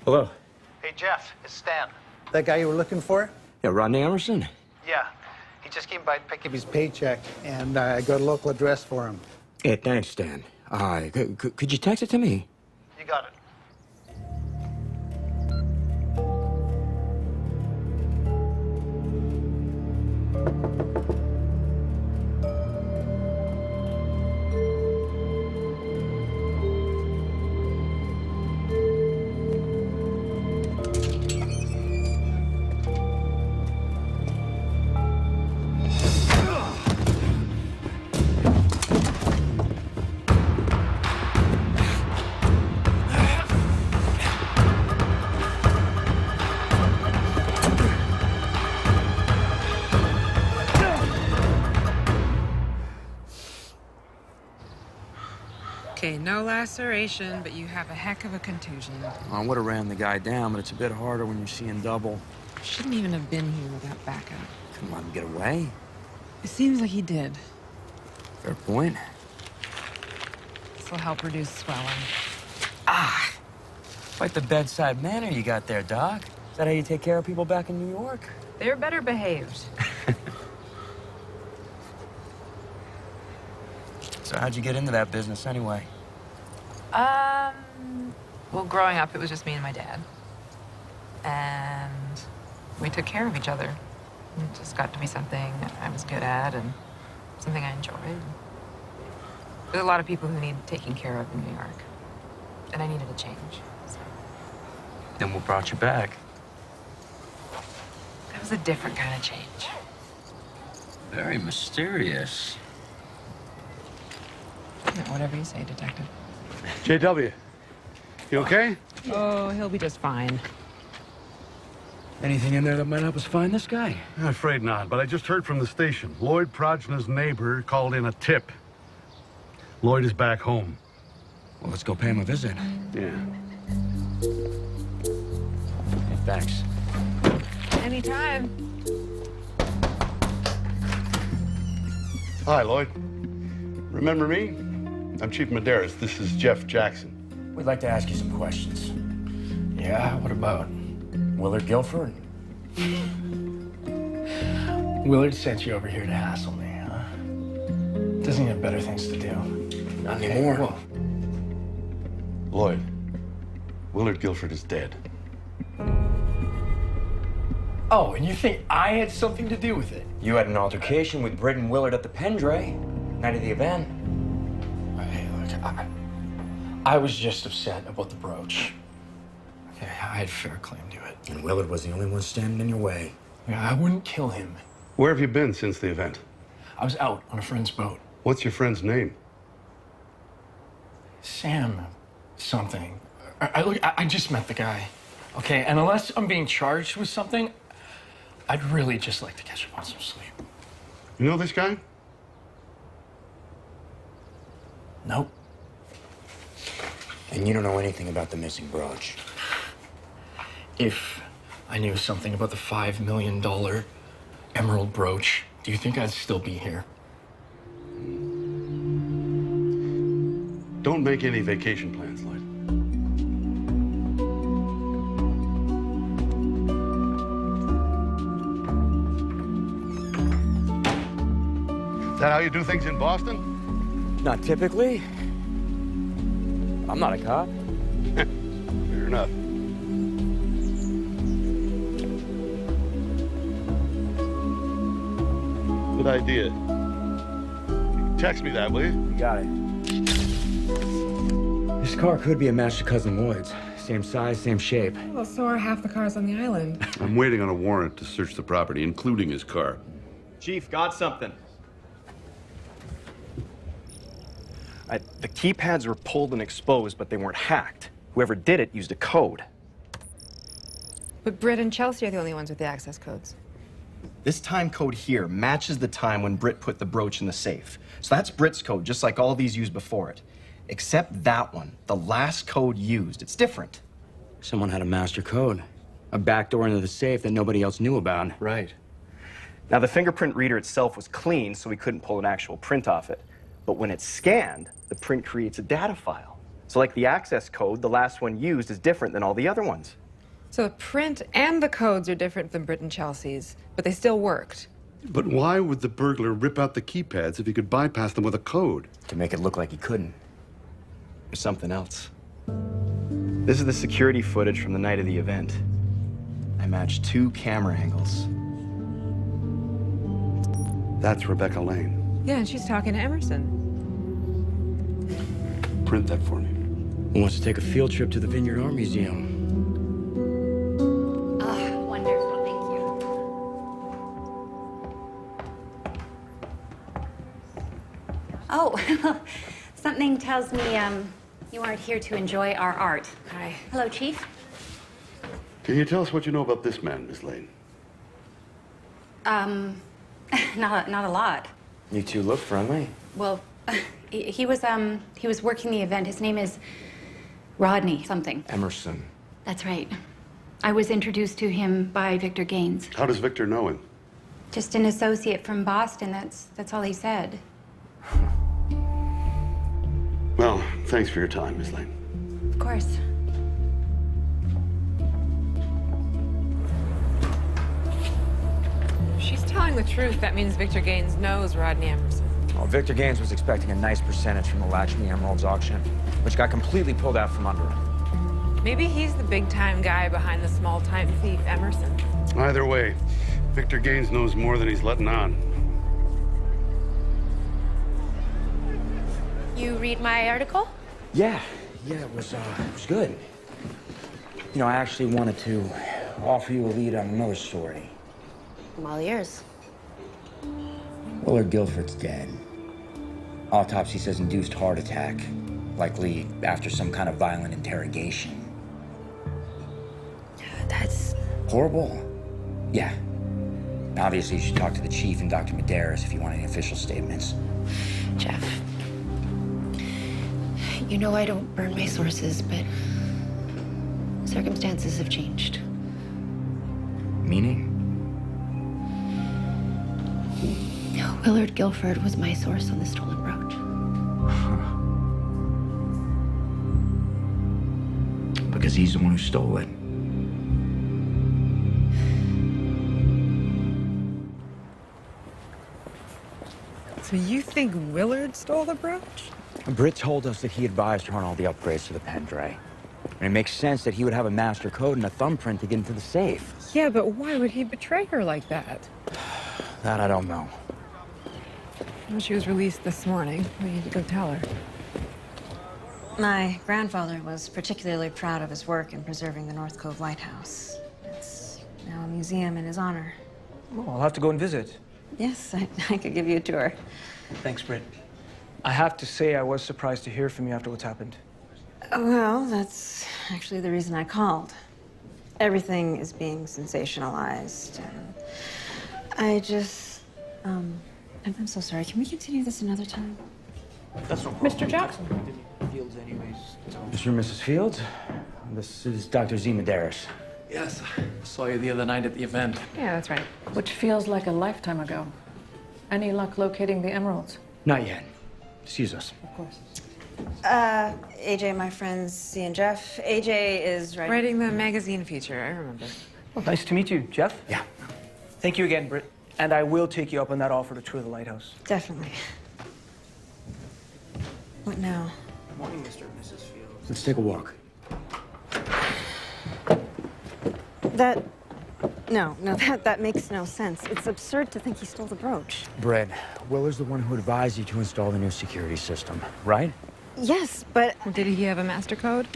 Hello. Hey, Jeff, it's Stan. That guy you were looking for? Yeah, Rodney Emerson? Yeah. He just came by to pick up his paycheck, and I got a local address for him. Yeah, thanks, Stan. Could you text it to me? You got it. Okay, no laceration, but you have a heck of a contusion. I would have ran the guy down, but it's a bit harder when you're seeing double. Shouldn't even have been here without backup. Couldn't let him get away. It seems like he did. Fair point. This will help reduce swelling. Quite the bedside manner you got there, Doc. Is that how you take care of people back in New York? They're better behaved. So how'd you get into that business anyway? Well, growing up, it was just me and my dad. And we took care of each other. It just got to be something I was good at and something I enjoyed. There's a lot of people who need taking care of in New York. And I needed a change. So. Then what brought you back? That was a different kind of change. Very mysterious. Yeah, whatever you say, Detective. JW, you okay? Oh, he'll be just fine. Anything in there that might help us find this guy? I'm afraid not, but I just heard from the station. Lloyd Prajna's neighbor called in a tip. Lloyd is back home. Well, let's go pay him a visit. Yeah. Hey, thanks. Anytime. Hi, Lloyd. Remember me? I'm Chief Madeiras. This is Jeff Jackson. We'd like to ask you some questions. Yeah, what about? Willard Guilford? Willard sent you over here to hassle me, huh? Doesn't he have better things to do? Not anymore. Well, Lloyd, Willard Guilford is dead. oh, and you think I had something to do with it? You had an altercation with Britt and Willard at the Pendray, night of the event. Hey, look, I was just upset about the brooch. Okay, I had fair claim to it. And Willard was the only one standing in your way. Yeah, I wouldn't kill him. Where have you been since the event? I was out on a friend's boat. What's your friend's name? Sam something. I just met the guy. Okay, and unless I'm being charged with something, I'd really just like to catch up on some sleep. You know this guy? Nope. And you don't know anything about the missing brooch? If I knew something about the $5 million emerald brooch, do you think I'd still be here? Don't make any vacation plans, Lloyd. Is that how you do things in Boston? Not typically. I'm not a cop. Fair enough. Good idea. Text me that, will you? You got it. This car could be a match to Cousin Lloyd's. Same size, same shape. Well, so are half the cars on the island. I'm waiting on a warrant to search the property, including his car. Chief, got something. The keypads were pulled and exposed, but they weren't hacked. Whoever did it used a code. But Britt and Chelsea are the only ones with the access codes. This time code here matches the time when Britt put the brooch in the safe. So that's Britt's code, just like all these used before it. Except that one, the last code used, it's different. Someone had a master code. A backdoor into the safe that nobody else knew about. Right. Now, the fingerprint reader itself was clean, so we couldn't pull an actual print off it. But when it's scanned, the print creates a data file. So like the access code, the last one used is different than all the other ones. So the print and the codes are different than Britt and Chelsea's, but they still worked. But why would the burglar rip out the keypads if he could bypass them with a code? To make it look like he couldn't. There's something else. This is the security footage from the night of the event. I matched 2 camera angles. That's Rebecca Lane. Yeah, and she's talking to Emerson. Print that for me. Who wants to take a field trip to the Vineyard Art Museum? Wonderful, thank you. Oh, something tells me you aren't here to enjoy our art. Hi. Hello, Chief. Can you tell us what you know about this man, Miss Lane? Not a lot. You two look friendly. Well, he was working the event. His name is Rodney something. Emerson. That's right. I was introduced to him by Victor Gaines. How does Victor know him? Just an associate from Boston. That's all he said. Well, thanks for your time, Miss Lane. Of course. If she's telling the truth, that means Victor Gaines knows Rodney Emerson. Well, Victor Gaines was expecting a nice percentage from the Lakshmi Emeralds auction, which got completely pulled out from under him. Maybe he's the big-time guy behind the small-time thief, Emerson. Either way, Victor Gaines knows more than he's letting on. You read my article? Yeah, it was good. You know, I actually wanted to offer you a lead on another story. I'm all ears. Willard Guilford's dead. Autopsy says induced heart attack, likely after some kind of violent interrogation. That's Horrible? Yeah. Obviously, you should talk to the chief and Dr. Madeiras if you want any official statements. Jeff. You know I don't burn my sources, but circumstances have changed. Meaning? Willard Guilford was my source on the stolen brooch. Because he's the one who stole it. So you think Willard stole the brooch? Britt told us that he advised her on all the upgrades to the Pendray. And it makes sense that he would have a master code and a thumbprint to get into the safe. Yeah, but why would he betray her like that? That I don't know. Well, she was released this morning. We need to go tell her. My grandfather was particularly proud of his work in preserving the North Cove Lighthouse. It's now a museum in his honor. Oh, I'll have to go and visit. Yes, I could give you a tour. Thanks, Britt. I have to say I was surprised to hear from you after what's happened. Well, that's actually the reason I called. Everything is being sensationalized, and I just, I'm so sorry. Can we continue this another time? That's no problem. Mr. Jackson. Fields anyways. Mr. and Mrs. Fields, this is Dr. Zee Madeiras. Yes, I saw you the other night at the event. Yeah, that's right. Which feels like a lifetime ago. Any luck locating the emeralds? Not yet. Excuse us. Of course. AJ, my friends, Zee and Jeff. AJ is Writing the magazine feature, I remember. Well, nice to meet you, Jeff. Yeah. Thank you again, Britt. And I will take you up on that offer to tour the lighthouse. Definitely. What now? Morning, Mr. and Mrs. Fields. Let's take a walk. That makes no sense. It's absurd to think he stole the brooch. Britt, Willard's the one who advised you to install the new security system, right? Yes, but Did he have a master code?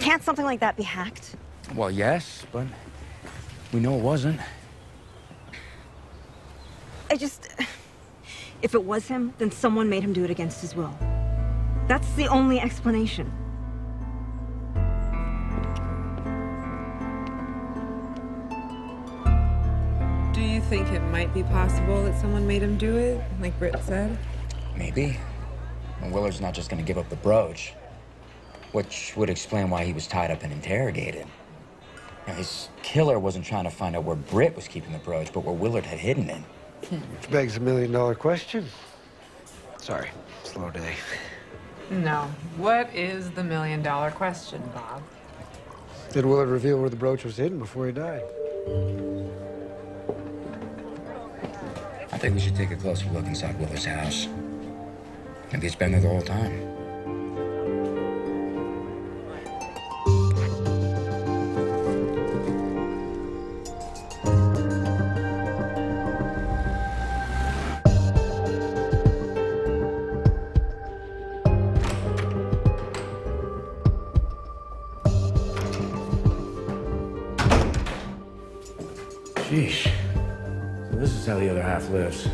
can't something like that be hacked? Well, yes, but we know it wasn't. If it was him, then someone made him do it against his will. That's the only explanation. Do you think it might be possible that someone made him do it, like Britt said? Maybe. And Willard's not just gonna give up the brooch, which would explain why he was tied up and interrogated. Now, his killer wasn't trying to find out where Britt was keeping the brooch, but where Willard had hidden it. Which begs $1 million question. Sorry, slow day. No. What is the $1 million question, Bob? Did Willard reveal where the brooch was hidden before he died? I think we should take a closer look inside Willard's house. Maybe it's been there the whole time. Sheesh. So this is how the other half lives.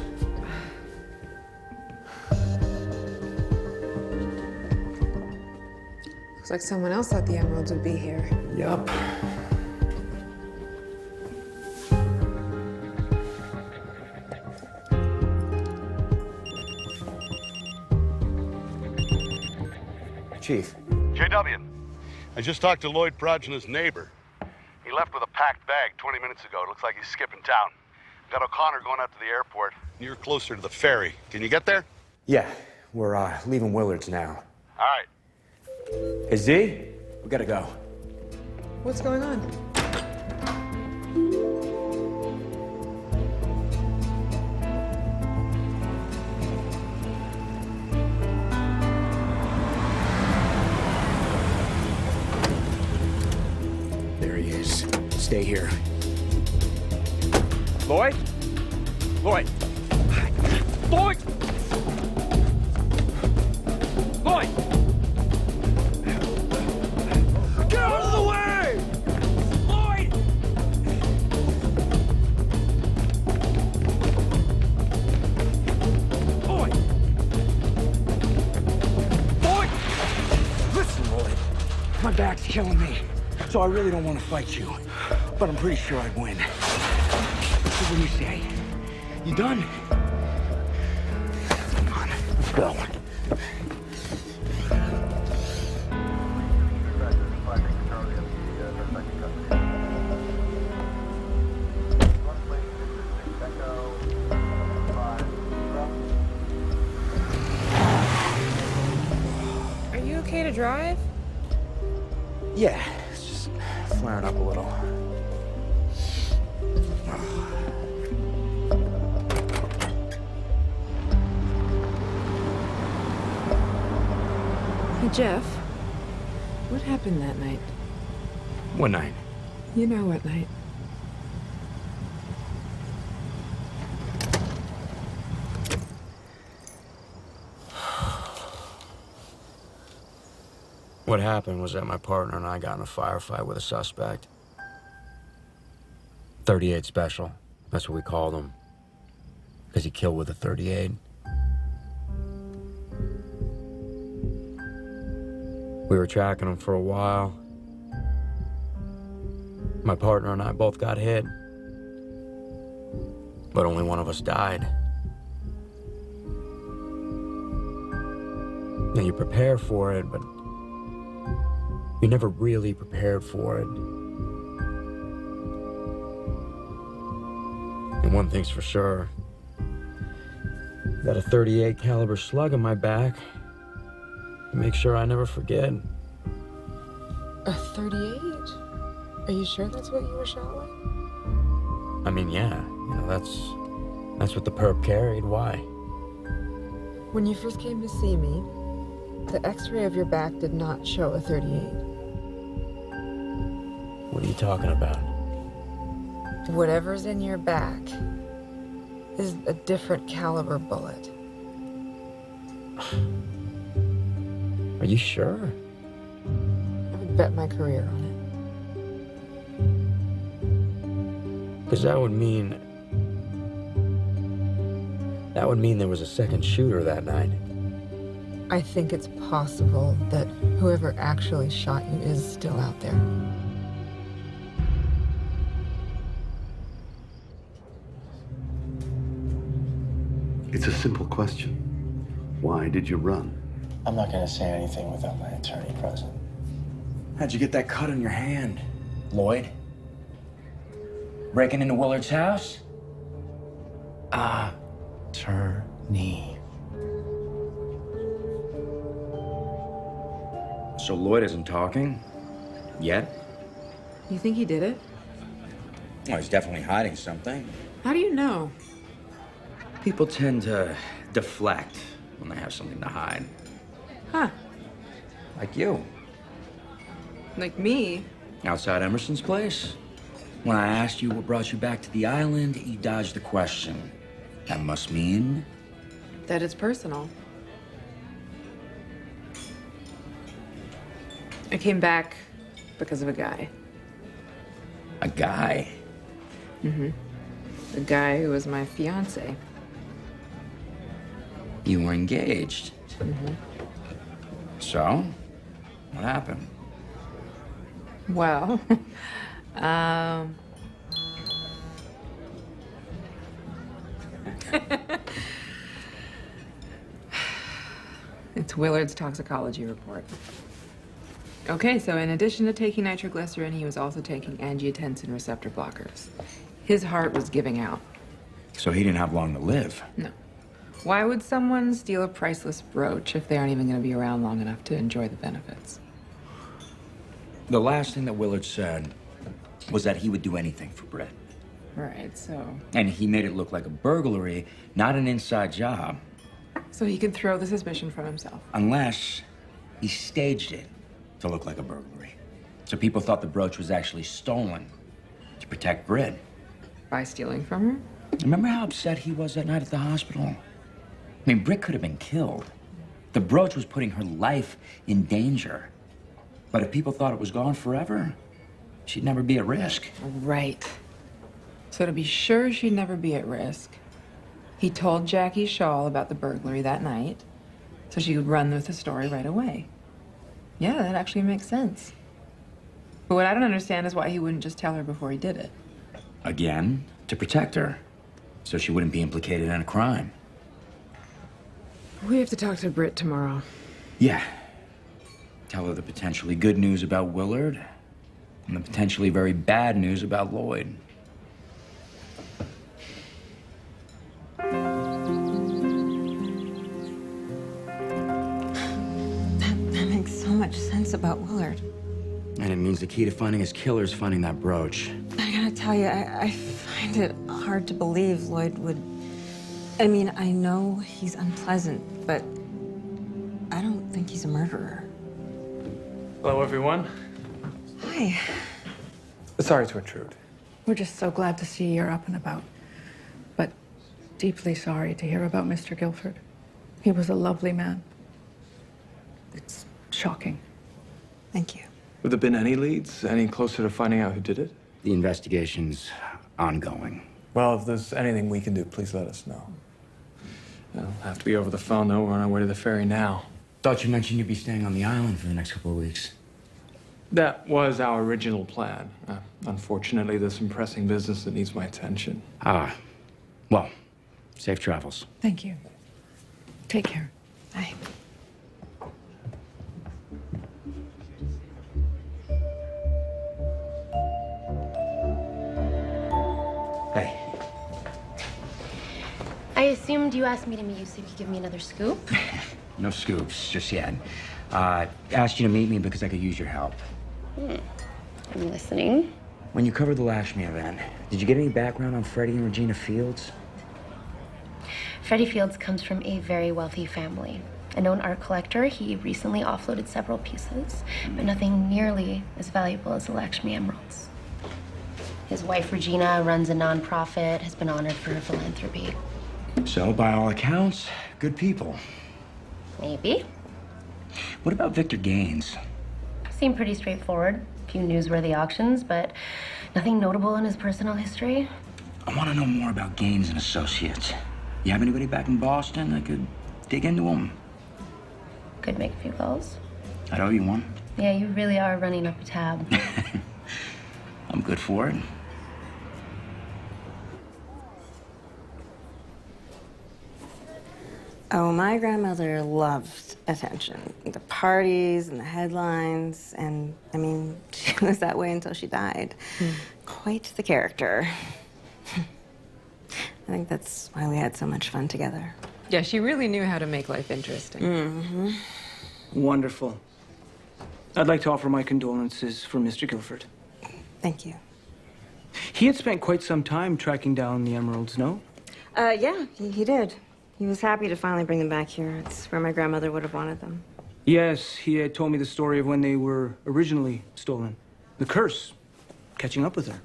Looks like someone else thought the emeralds would be here. Yup. Chief. JW. I just talked to Lloyd Progna's neighbor. He left with a packed bag 20 minutes ago. It looks like he's skipping town. Got O'Connor going out to the airport. You're closer to the ferry. Can you get there? Yeah, we're leaving Willard's now. All right. Hey, Z, we gotta go. What's going on? There he is. Stay here. Lloyd? Lloyd! Lloyd! Lloyd! Get out of the way! Lloyd! Lloyd! Lloyd! Listen, Lloyd. My back's killing me, so I really don't want to fight you. But I'm pretty sure I'd win. What do you say? You done? Come on, let's go. Are you okay to drive? Yeah, it's just flaring up a little. Hey, Jeff. What happened that night? What night? You know what night. What happened was that my partner and I got in a firefight with a suspect. 38 Special. That's what we called him. Because he killed with a 38. We were tracking him for a while. My partner and I both got hit. But only one of us died. Now you prepare for it, but you never really prepared for it. And one thing's for sure. Got a 38 caliber slug in my back. Make sure I never forget. A 38? Are you sure that's what you were shot with? I mean, yeah. You know, that's what the perp carried. Why? When you first came to see me, the x-ray of your back did not show a 38. What are you talking about? Whatever's in your back is a different caliber bullet. Are you sure? I would bet my career on it. Because that would mean there was a second shooter that night. I think it's possible that whoever actually shot you is still out there. It's a simple question. Why did you run? I'm not going to say anything without my attorney present. How'd you get that cut on your hand, Lloyd? Breaking into Willard's house? Attorney. So Lloyd isn't talking? Yet? You think he did it? Oh, he's definitely hiding something. How do you know? People tend to deflect when they have something to hide. Huh. Like you. Like me? Outside Emerson's place. When I asked you what brought you back to the island, you dodged the question. That must mean... That it's personal. I came back because of a guy. A guy? Mm-hmm. The guy who was my fiancé. You were engaged. Mm-hmm. So? What happened? Well, it's Willard's toxicology report. Okay, so in addition to taking nitroglycerin, he was also taking angiotensin receptor blockers. His heart was giving out. So he didn't have long to live? No. Why would someone steal a priceless brooch if they aren't even going to be around long enough to enjoy the benefits? The last thing that Willard said was that he would do anything for Britt. Right, so... And he made it look like a burglary, not an inside job. So he could throw the suspicion from himself. Unless he staged it to look like a burglary. So people thought the brooch was actually stolen to protect Britt. By stealing from her? Remember how upset he was that night at the hospital? I mean, Britt could have been killed. The brooch was putting her life in danger. But if people thought it was gone forever, she'd never be at risk. Right. So to be sure she'd never be at risk, he told Jackie Shaw about the burglary that night, so she could run with the story right away. Yeah, that actually makes sense. But what I don't understand is why he wouldn't just tell her before he did it. Again, to protect her, so she wouldn't be implicated in a crime. We have to talk to Britt tomorrow. Yeah. Tell her the potentially good news about Willard and the potentially very bad news about Lloyd. That makes so much sense about Willard. And it means the key to finding his killer is finding that brooch. I gotta tell you, I find it hard to believe Lloyd would... I mean, I know he's unpleasant, but I don't think he's a murderer. Hello, everyone. Hi. Sorry to intrude. We're just so glad to see you're up and about. But deeply sorry to hear about Mr. Guilford. He was a lovely man. It's shocking. Thank you. Have there been any leads? Any closer to finding out who did it? The investigation's ongoing. Well, if there's anything we can do, please let us know. It'll have to be over the phone, though. We're on our way to the ferry now. Thought you mentioned you'd be staying on the island for the next couple of weeks. That was our original plan. Unfortunately, there's some pressing business that needs my attention. Ah. Well, safe travels. Thank you. Take care. Bye. Hey. I assumed you asked me to meet you so you could give me another scoop. No scoops just yet. Asked you to meet me because I could use your help. I'm listening. When you covered the Lashmi event, did you get any background on Freddie and Regina Fields? Freddie Fields comes from a very wealthy family. A known art collector, he recently offloaded several pieces, but nothing nearly as valuable as the Lakshmi emeralds. His wife, Regina, runs a nonprofit, has been honored for her philanthropy. So, by all accounts, good people. Maybe. What about Victor Gaines? Seemed pretty straightforward. A few newsworthy auctions, but nothing notable in his personal history. I want to know more about Gaines and Associates. You have anybody back in Boston that could dig into them? Could make a few calls. I'd owe you one. Yeah, you really are running up a tab. I'm good for it. Oh, my grandmother loved attention. The parties and the headlines, and I mean, she was that way until she died. Quite the character. I think that's why we had so much fun together. Yeah, she really knew how to make life interesting. Mm-hmm. Wonderful. I'd like to offer my condolences for Mr. Guilford. Thank you. He had spent quite some time tracking down the emeralds, no? Yeah, he did. He was happy to finally bring them back here. It's where my grandmother would have wanted them. Yes, he had told me the story of when they were originally stolen. The curse, catching up with her.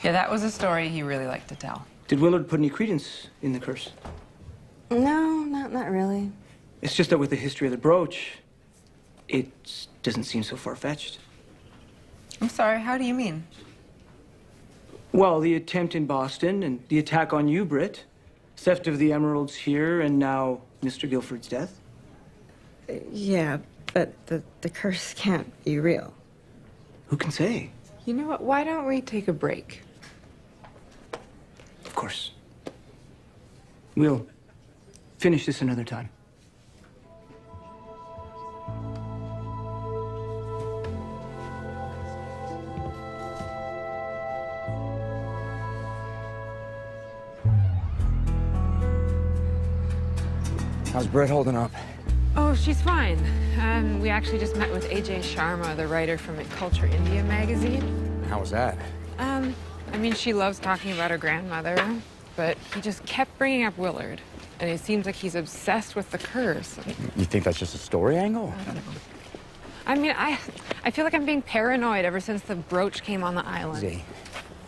Yeah, that was a story he really liked to tell. Did Willard put any credence in the curse? No, not really. It's just that with the history of the brooch, it doesn't seem so far-fetched. I'm sorry, how do you mean? Well, the attempt in Boston and the attack on you, Britt. Theft of the emeralds here, and now Mr. Guilford's death? Yeah, but the curse can't be real. Who can say? You know what, why don't we take a break? Of course. We'll finish this another time. How's Britt holding up? Oh, she's fine. We actually just met with AJ Sharma, the writer from Culture India magazine. How was that? I mean, she loves talking about her grandmother, but he just kept bringing up Willard. And it seems like he's obsessed with the curse. You think that's just a story angle? I don't know. I mean, I feel like I'm being paranoid ever since the brooch came on the island. Zee,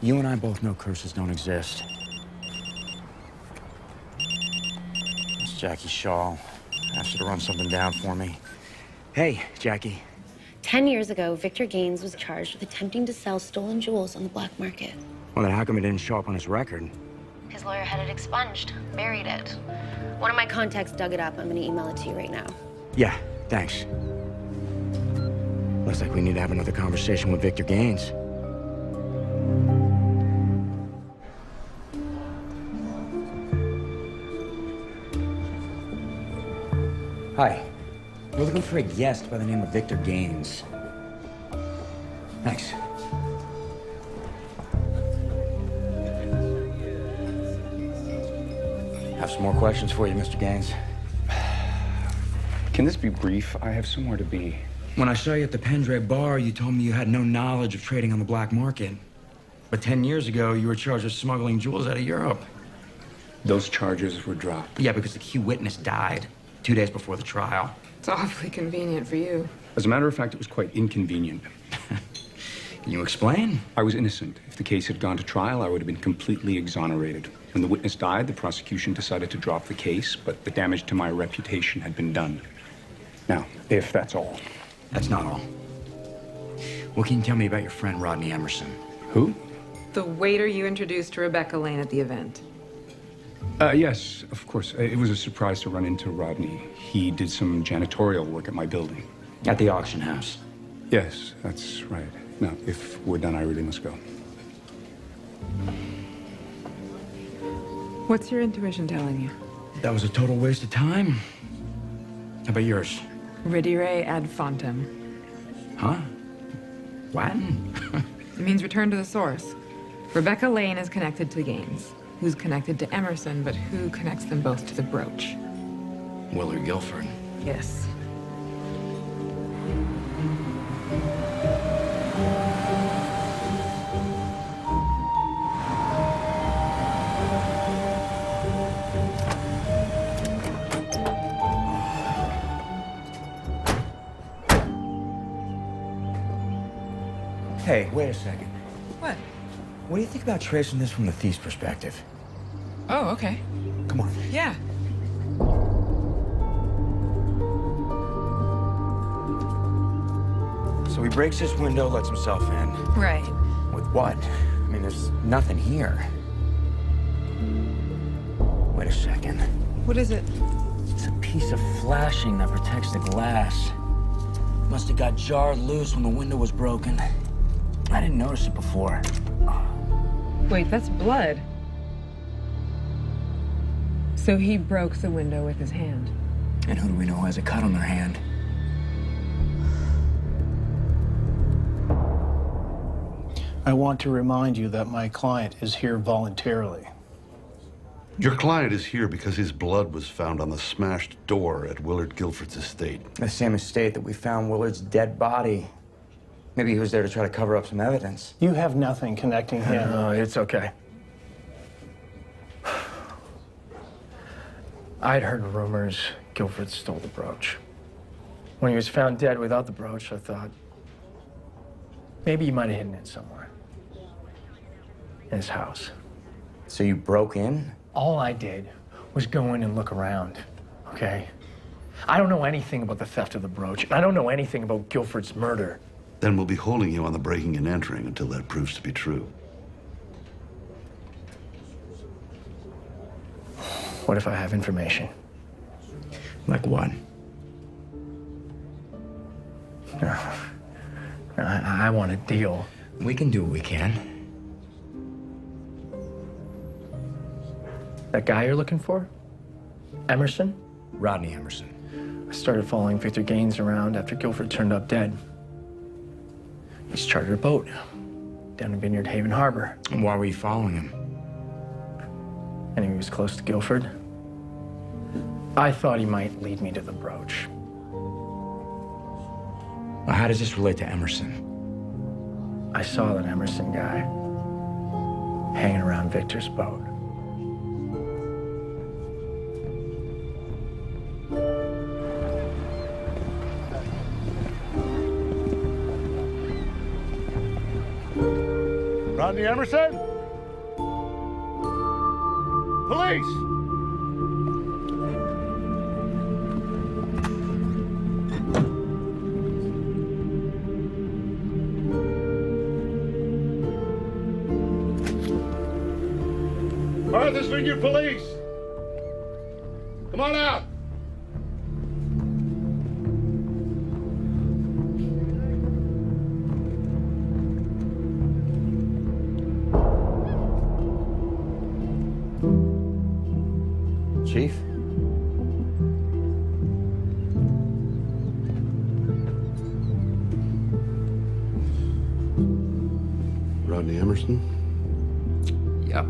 you and I both know curses don't exist. It's Jackie Shaw. Asked her to run something down for me. Hey, Jackie. 10 years ago, Victor Gaines was charged with attempting to sell stolen jewels on the black market. Well, then how come it didn't show up on his record? His lawyer had it expunged, buried it. One of my contacts dug it up. I'm gonna email it to you right now. Yeah, thanks. Looks like we need to have another conversation with Victor Gaines. Hi. We're looking for a guest by the name of Victor Gaines. Thanks. Have some more questions for you, Mr. Gaines. Can this be brief? I have somewhere to be. When I saw you at the Pendray bar, you told me you had no knowledge of trading on the black market. But 10 years ago, you were charged with smuggling jewels out of Europe. Those charges were dropped. Yeah, because the key witness died 2 days before the trial. It's awfully convenient for you. As a matter of fact, it was quite inconvenient. Can you explain? I was innocent. If the case had gone to trial, I would have been completely exonerated. When the witness died, the prosecution decided to drop the case, but the damage to my reputation had been done. Now, if that's all. That's not all. What can you tell me about your friend Rodney Emerson? Who? The waiter you introduced to Rebecca Lane at the event. Yes, of course. It was a surprise to run into Rodney. He did some janitorial work at my building. At the auction house? Yes, that's right. Now, if we're done, I really must go. What's your intuition telling you? That was a total waste of time. How about yours? Ridere ad fontem. Huh? Latin? It means return to the source. Rebecca Lane is connected to Gaines. Who's connected to Emerson, but who connects them both to the brooch? Willard Guilford. Yes. Hey, wait a second. What? What do you think about tracing this from the thief's perspective? Oh, okay. Come on. Yeah. So he breaks this window, lets himself in. Right. With what? I mean, there's nothing here. Wait a second. What is it? It's a piece of flashing that protects the glass. Must have got jarred loose when the window was broken. I didn't notice it before. Wait, that's blood. So he broke the window with his hand. And who do we know has a cut on their hand? I want to remind you that my client is here voluntarily. Your client is here because his blood was found on the smashed door at Willard Guilford's estate. The same estate that we found Willard's dead body. Maybe he was there to try to cover up some evidence. You have nothing connecting him. No, it's okay. I'd heard rumors Guilford stole the brooch. When he was found dead without the brooch, I thought maybe he might have hidden it somewhere. In his house. So you broke in? All I did was go in and look around, okay? I don't know anything about the theft of the brooch, and I don't know anything about Guilford's murder. Then we'll be holding you on the breaking and entering until that proves to be true. What if I have information? Like what? I want a deal. We can do what we can. That guy you're looking for? Emerson? Rodney Emerson. I started following Victor Gaines around after Guilford turned up dead. He's chartered a boat down in Vineyard Haven Harbor. And why were you following him? And he was close to Guilford. I thought he might lead me to the brooch. Well, how does this relate to Emerson? I saw that Emerson guy hanging around Victor's boat. Rodney Emerson? Police! Martha's Vineyard Police! Come on out! Chief? Rodney Emerson? Yep.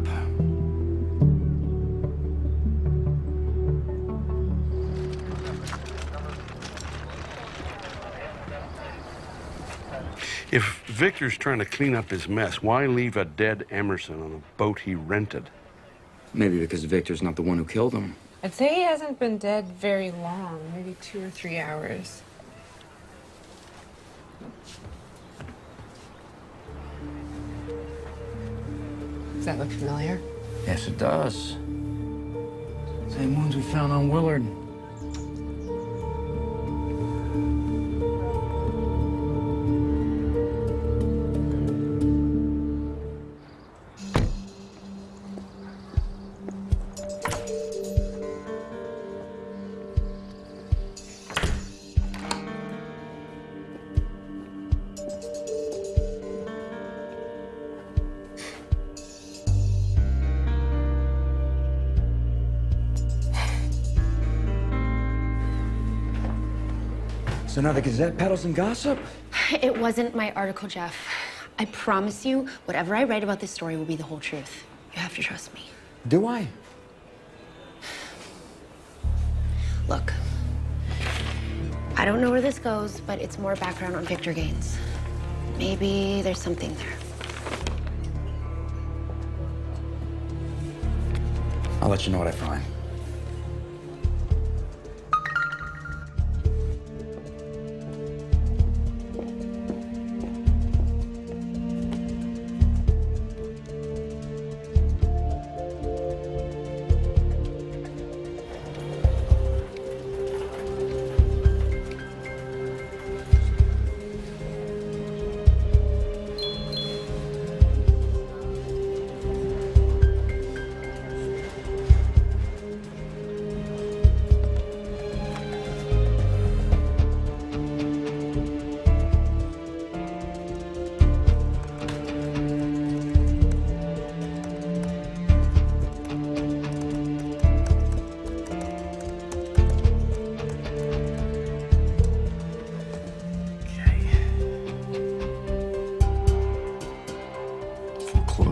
If Victor's trying to clean up his mess, why leave a dead Emerson on a boat he rented? Maybe because Victor's not the one who killed him. I'd say he hasn't been dead very long, maybe 2 or 3 hours. Does that look familiar? Yes, it does. Same ones we found on Willard. So now the Gazette peddles and gossip? It wasn't my article, Jeff. I promise you, whatever I write about this story will be the whole truth. You have to trust me. Do I? Look, I don't know where this goes, but it's more background on Victor Gaines. Maybe there's something there. I'll let you know what I find.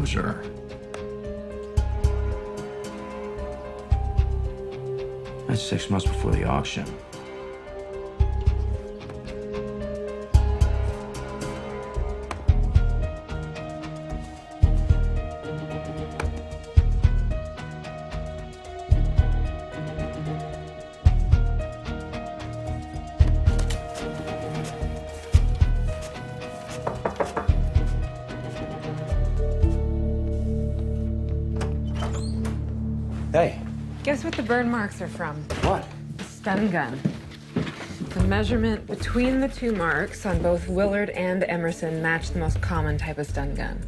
user. That's 6 months before the auction. Hey. Guess what the burn marks are from? What? A stun gun. The measurement between the two marks on both Willard and Emerson matched the most common type of stun gun.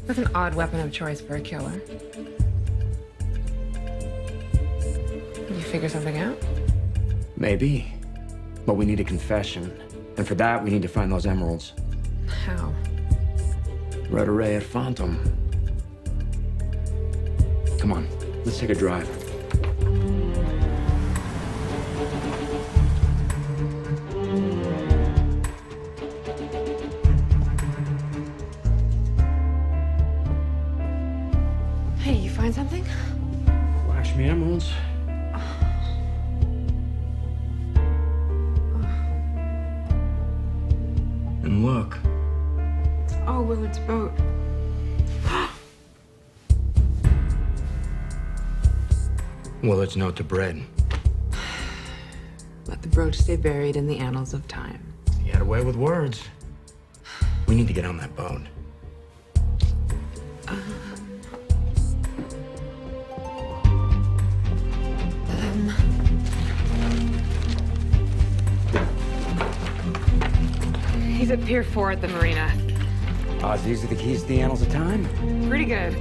That's an odd weapon of choice for a killer. Did you figure something out? Maybe. But we need a confession. And for that, we need to find those emeralds. How? Red array at Phantom. Come on, let's take a drive. Hey, you find something? Lakshmi emeralds. And look. Oh, Willard's boat. Willard's note to Bread. Let the brooch stay buried in the annals of time. He had a way with words. We need to get on that boat. He's at Pier 4 at the marina. Odds these are the keys to the annals of time? Pretty good.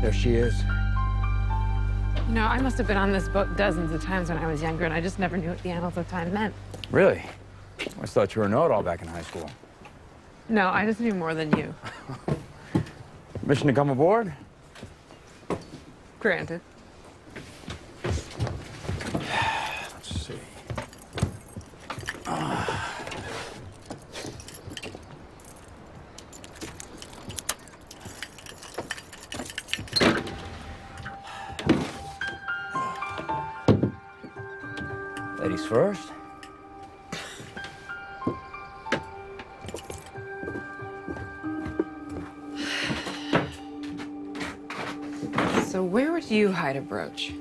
There she is. You know, I must have been on this boat dozens of times when I was younger, and I just never knew what the annals of time meant. Really? I always thought you were a know-it-all back in high school. No, I just knew more than you. Permission to come aboard? Granted. Let's see. Ladies first. So where would you hide a brooch?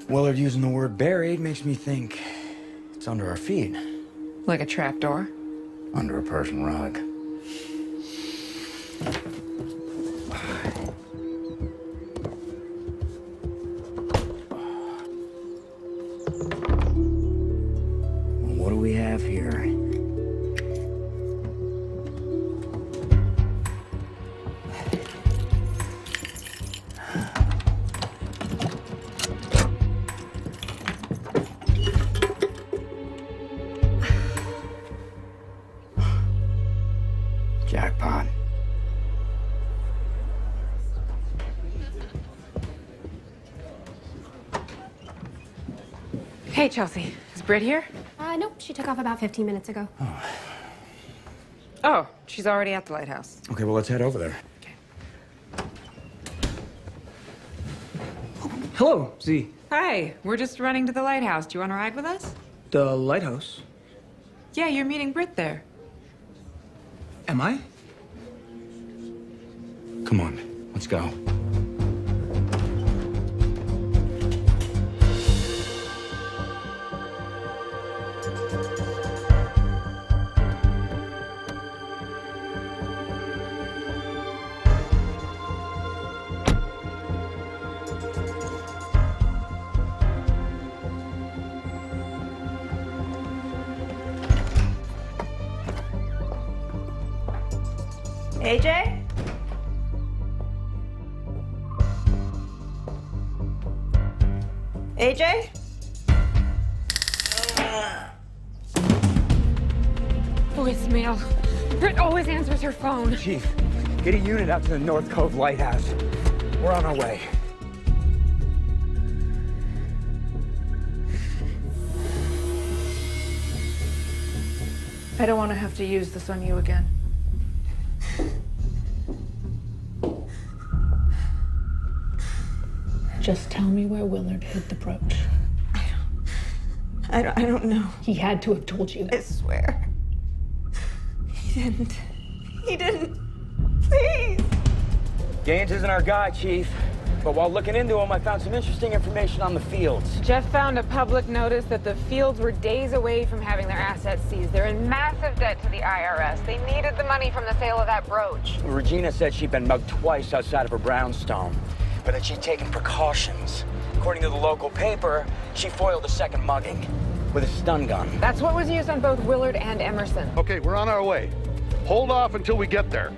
Willard using the word buried makes me think it's under our feet. Like a trapdoor? Under a Persian rug. What do we have here? Jackpot. Hey, Chelsea. Is Britt here? Nope. She took off about 15 minutes ago. Oh, she's already at the lighthouse. Okay, well, let's head over there. Hello, Zee. Hi. We're just running to the lighthouse. Do you want to ride with us? The lighthouse? Yeah, you're meeting Britt there. Am I? Come on, let's go. AJ? AJ? Voicemail. Britt always answers her phone. Chief, get a unit out to the North Cove Lighthouse. We're on our way. I don't want to have to use this on you again. Just tell me where Willard hid the brooch. I don't know. He had to have told you. I swear. He didn't. He didn't. Please. Gaines isn't our guy, Chief. But while looking into him, I found some interesting information on the fields. Jeff found a public notice that the fields were days away from having their assets seized. They're in massive debt to the IRS. They needed the money from the sale of that brooch. Regina said she'd been mugged twice outside of her brownstone, but that she'd taken precautions. According to the local paper, she foiled a second mugging with a stun gun. That's what was used on both Willard and Emerson. Okay, we're on our way. Hold off until we get there.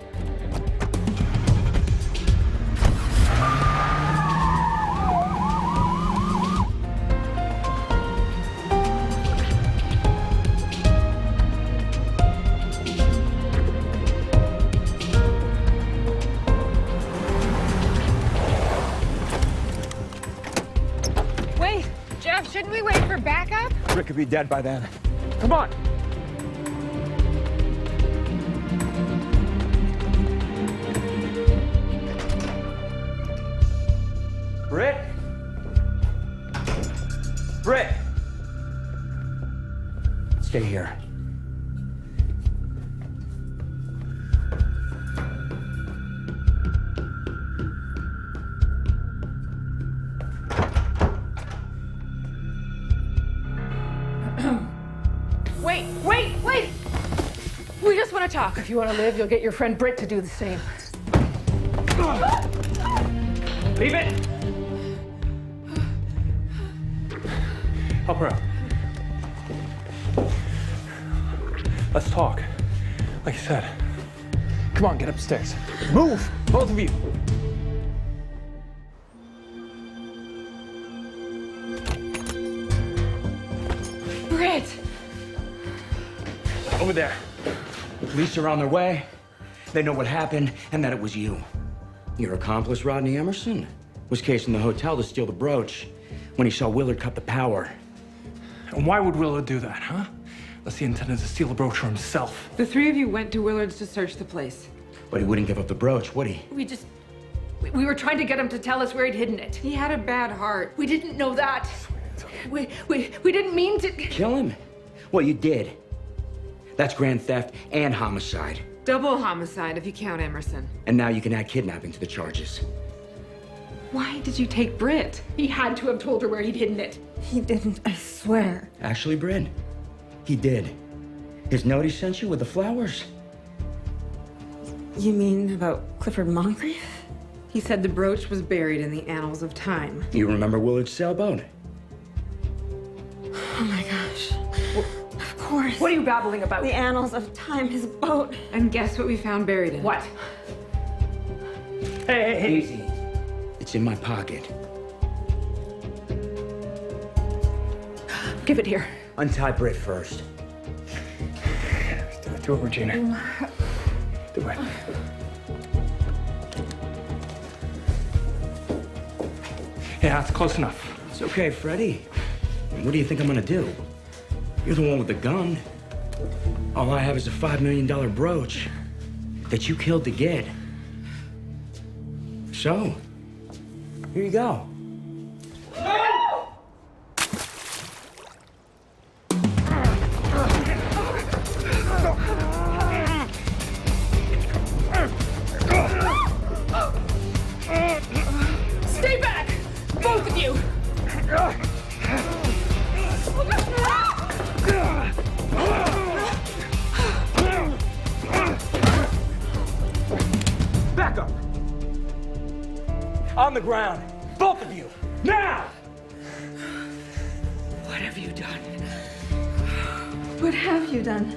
Wait, Jeff, shouldn't we wait for backup? Rick could be dead by then. Come on. Britt? Britt! Stay here. Wait! We just want to talk. If you want to live, you'll get your friend Britt to do the same. Leave it! Help her out. Let's talk. Like I said. Come on, get upstairs. Move! Both of you! Britt! Over there. The police are on their way. They know what happened and that it was you. Your accomplice, Rodney Emerson, was casing the hotel to steal the brooch when he saw Willard cut the power. And why would Willard do that, huh? Unless he intended to steal the brooch for himself. The three of you went to Willard's to search the place. But he wouldn't give up the brooch, would he? We were trying to get him to tell us where he'd hidden it. He had a bad heart. We didn't know that. We didn't mean to... Kill him? Well, you did. That's grand theft and homicide. Double homicide if you count Emerson. And now you can add kidnapping to the charges. Why did you take Britt? He had to have told her where he'd hidden it. He didn't, I swear. Actually, Bryn, he did. His note he sent you with the flowers. You mean about Clifford Moncrief? He said the brooch was buried in the annals of time. You remember Willard's sailboat? Oh my gosh. Of course. What are you babbling about? The annals of time, his boat. And guess what we found buried in? What? Hey. Easy. It's in my pocket. Give it here. Untie Britt first. Do it, Regina. Do it. Yeah, that's close enough. It's okay, Freddie. What do you think I'm gonna do? You're the one with the gun. All I have is a $5 million brooch that you killed to get. So, here you go. Stay back! Both of you! Back up! On the ground, both of you, now! What have you done? What have you done?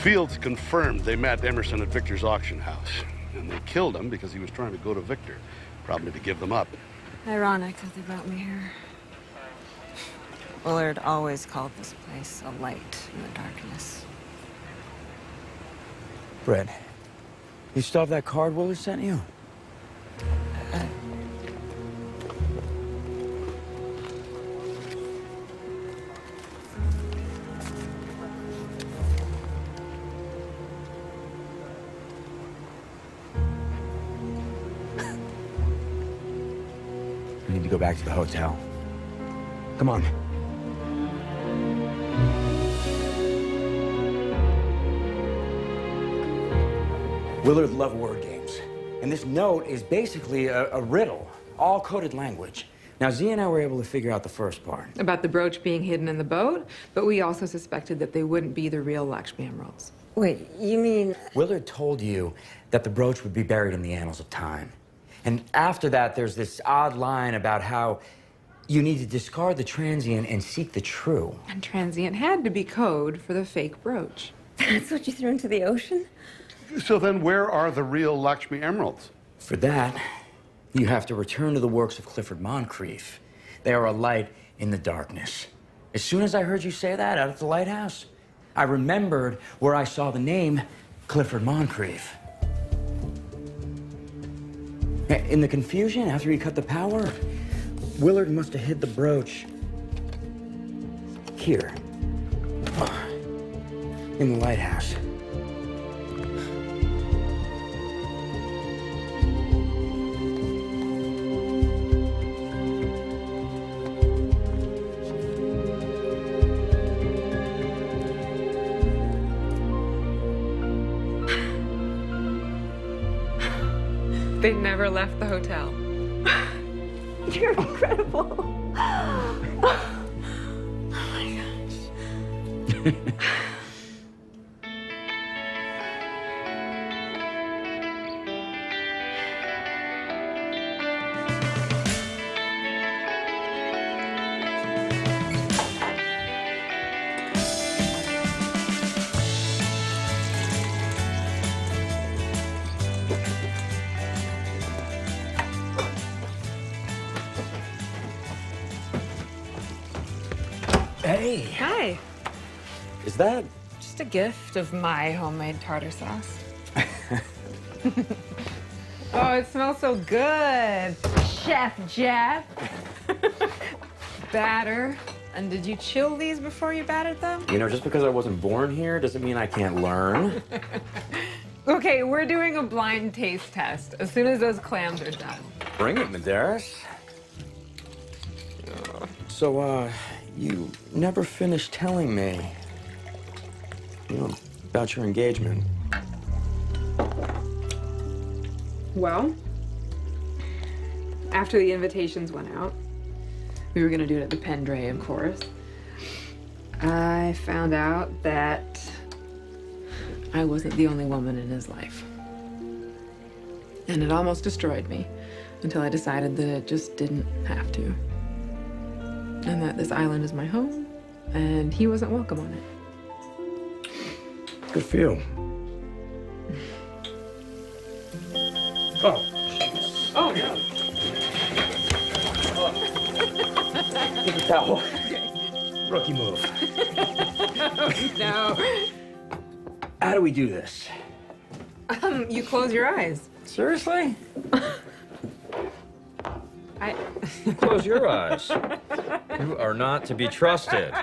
Fields confirmed they met Emerson at Victor's auction house. And they killed him because he was trying to go to Victor, probably to give them up. Ironic that they brought me here. Willard always called this place a light in the darkness. Brett, you still have that card Willard sent you? We need to go back to the hotel. Come on. Willard loved word games. And this note is basically a riddle, all coded language. Now, Zee and I were able to figure out the first part. About the brooch being hidden in the boat, but we also suspected that they wouldn't be the real Lakshmi emeralds. Wait, you mean... Willard told you that the brooch would be buried in the annals of time. And after that, there's this odd line about how you need to discard the transient and seek the true. And transient had to be code for the fake brooch. That's what you threw into the ocean? So then where are the real Lakshmi emeralds? For that, you have to return to the works of Clifford Moncrief. They are a light in the darkness. As soon as I heard you say that out at the lighthouse, I remembered where I saw the name Clifford Moncrief. In the confusion, after he cut the power, Willard must have hid the brooch here, in the lighthouse. They never left the hotel. You're incredible. Oh my gosh. Hey. Hi. Is that? Just a gift of my homemade tartar sauce. Oh, it smells so good. Chef Jeff. Batter. And did you chill these before you battered them? You know, just because I wasn't born here doesn't mean I can't learn. Okay, we're doing a blind taste test as soon as those clams are done. Bring it, Madeiras. So, you never finished telling me, you know, about your engagement. Well, after the invitations went out, we were gonna do it at the Pendray, of course. I found out that I wasn't the only woman in his life. And it almost destroyed me until I decided that it just didn't have to. And that this island is my home, and he wasn't welcome on it. Good for you. Oh. Oh, no. Give the towel. Rookie move. Oh, no. How do we do this? You close your eyes. Seriously? Close your eyes. You are not to be trusted.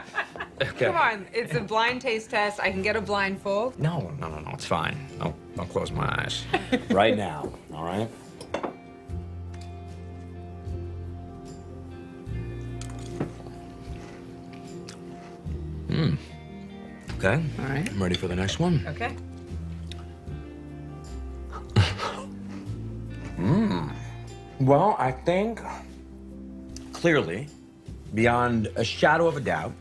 Okay. Come on, it's a blind taste test. I can get a blindfold. No, it's fine. I'll close my eyes. Right now, all right? Okay. All right. I'm ready for the next one. Okay. Well, I think, clearly, beyond a shadow of a doubt,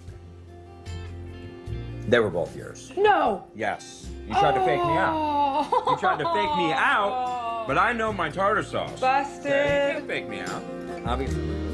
they were both yours. No. Yes. You tried to fake me out. You tried to fake me out, but I know my tartar sauce. Busted. Okay, you can't fake me out. Obviously.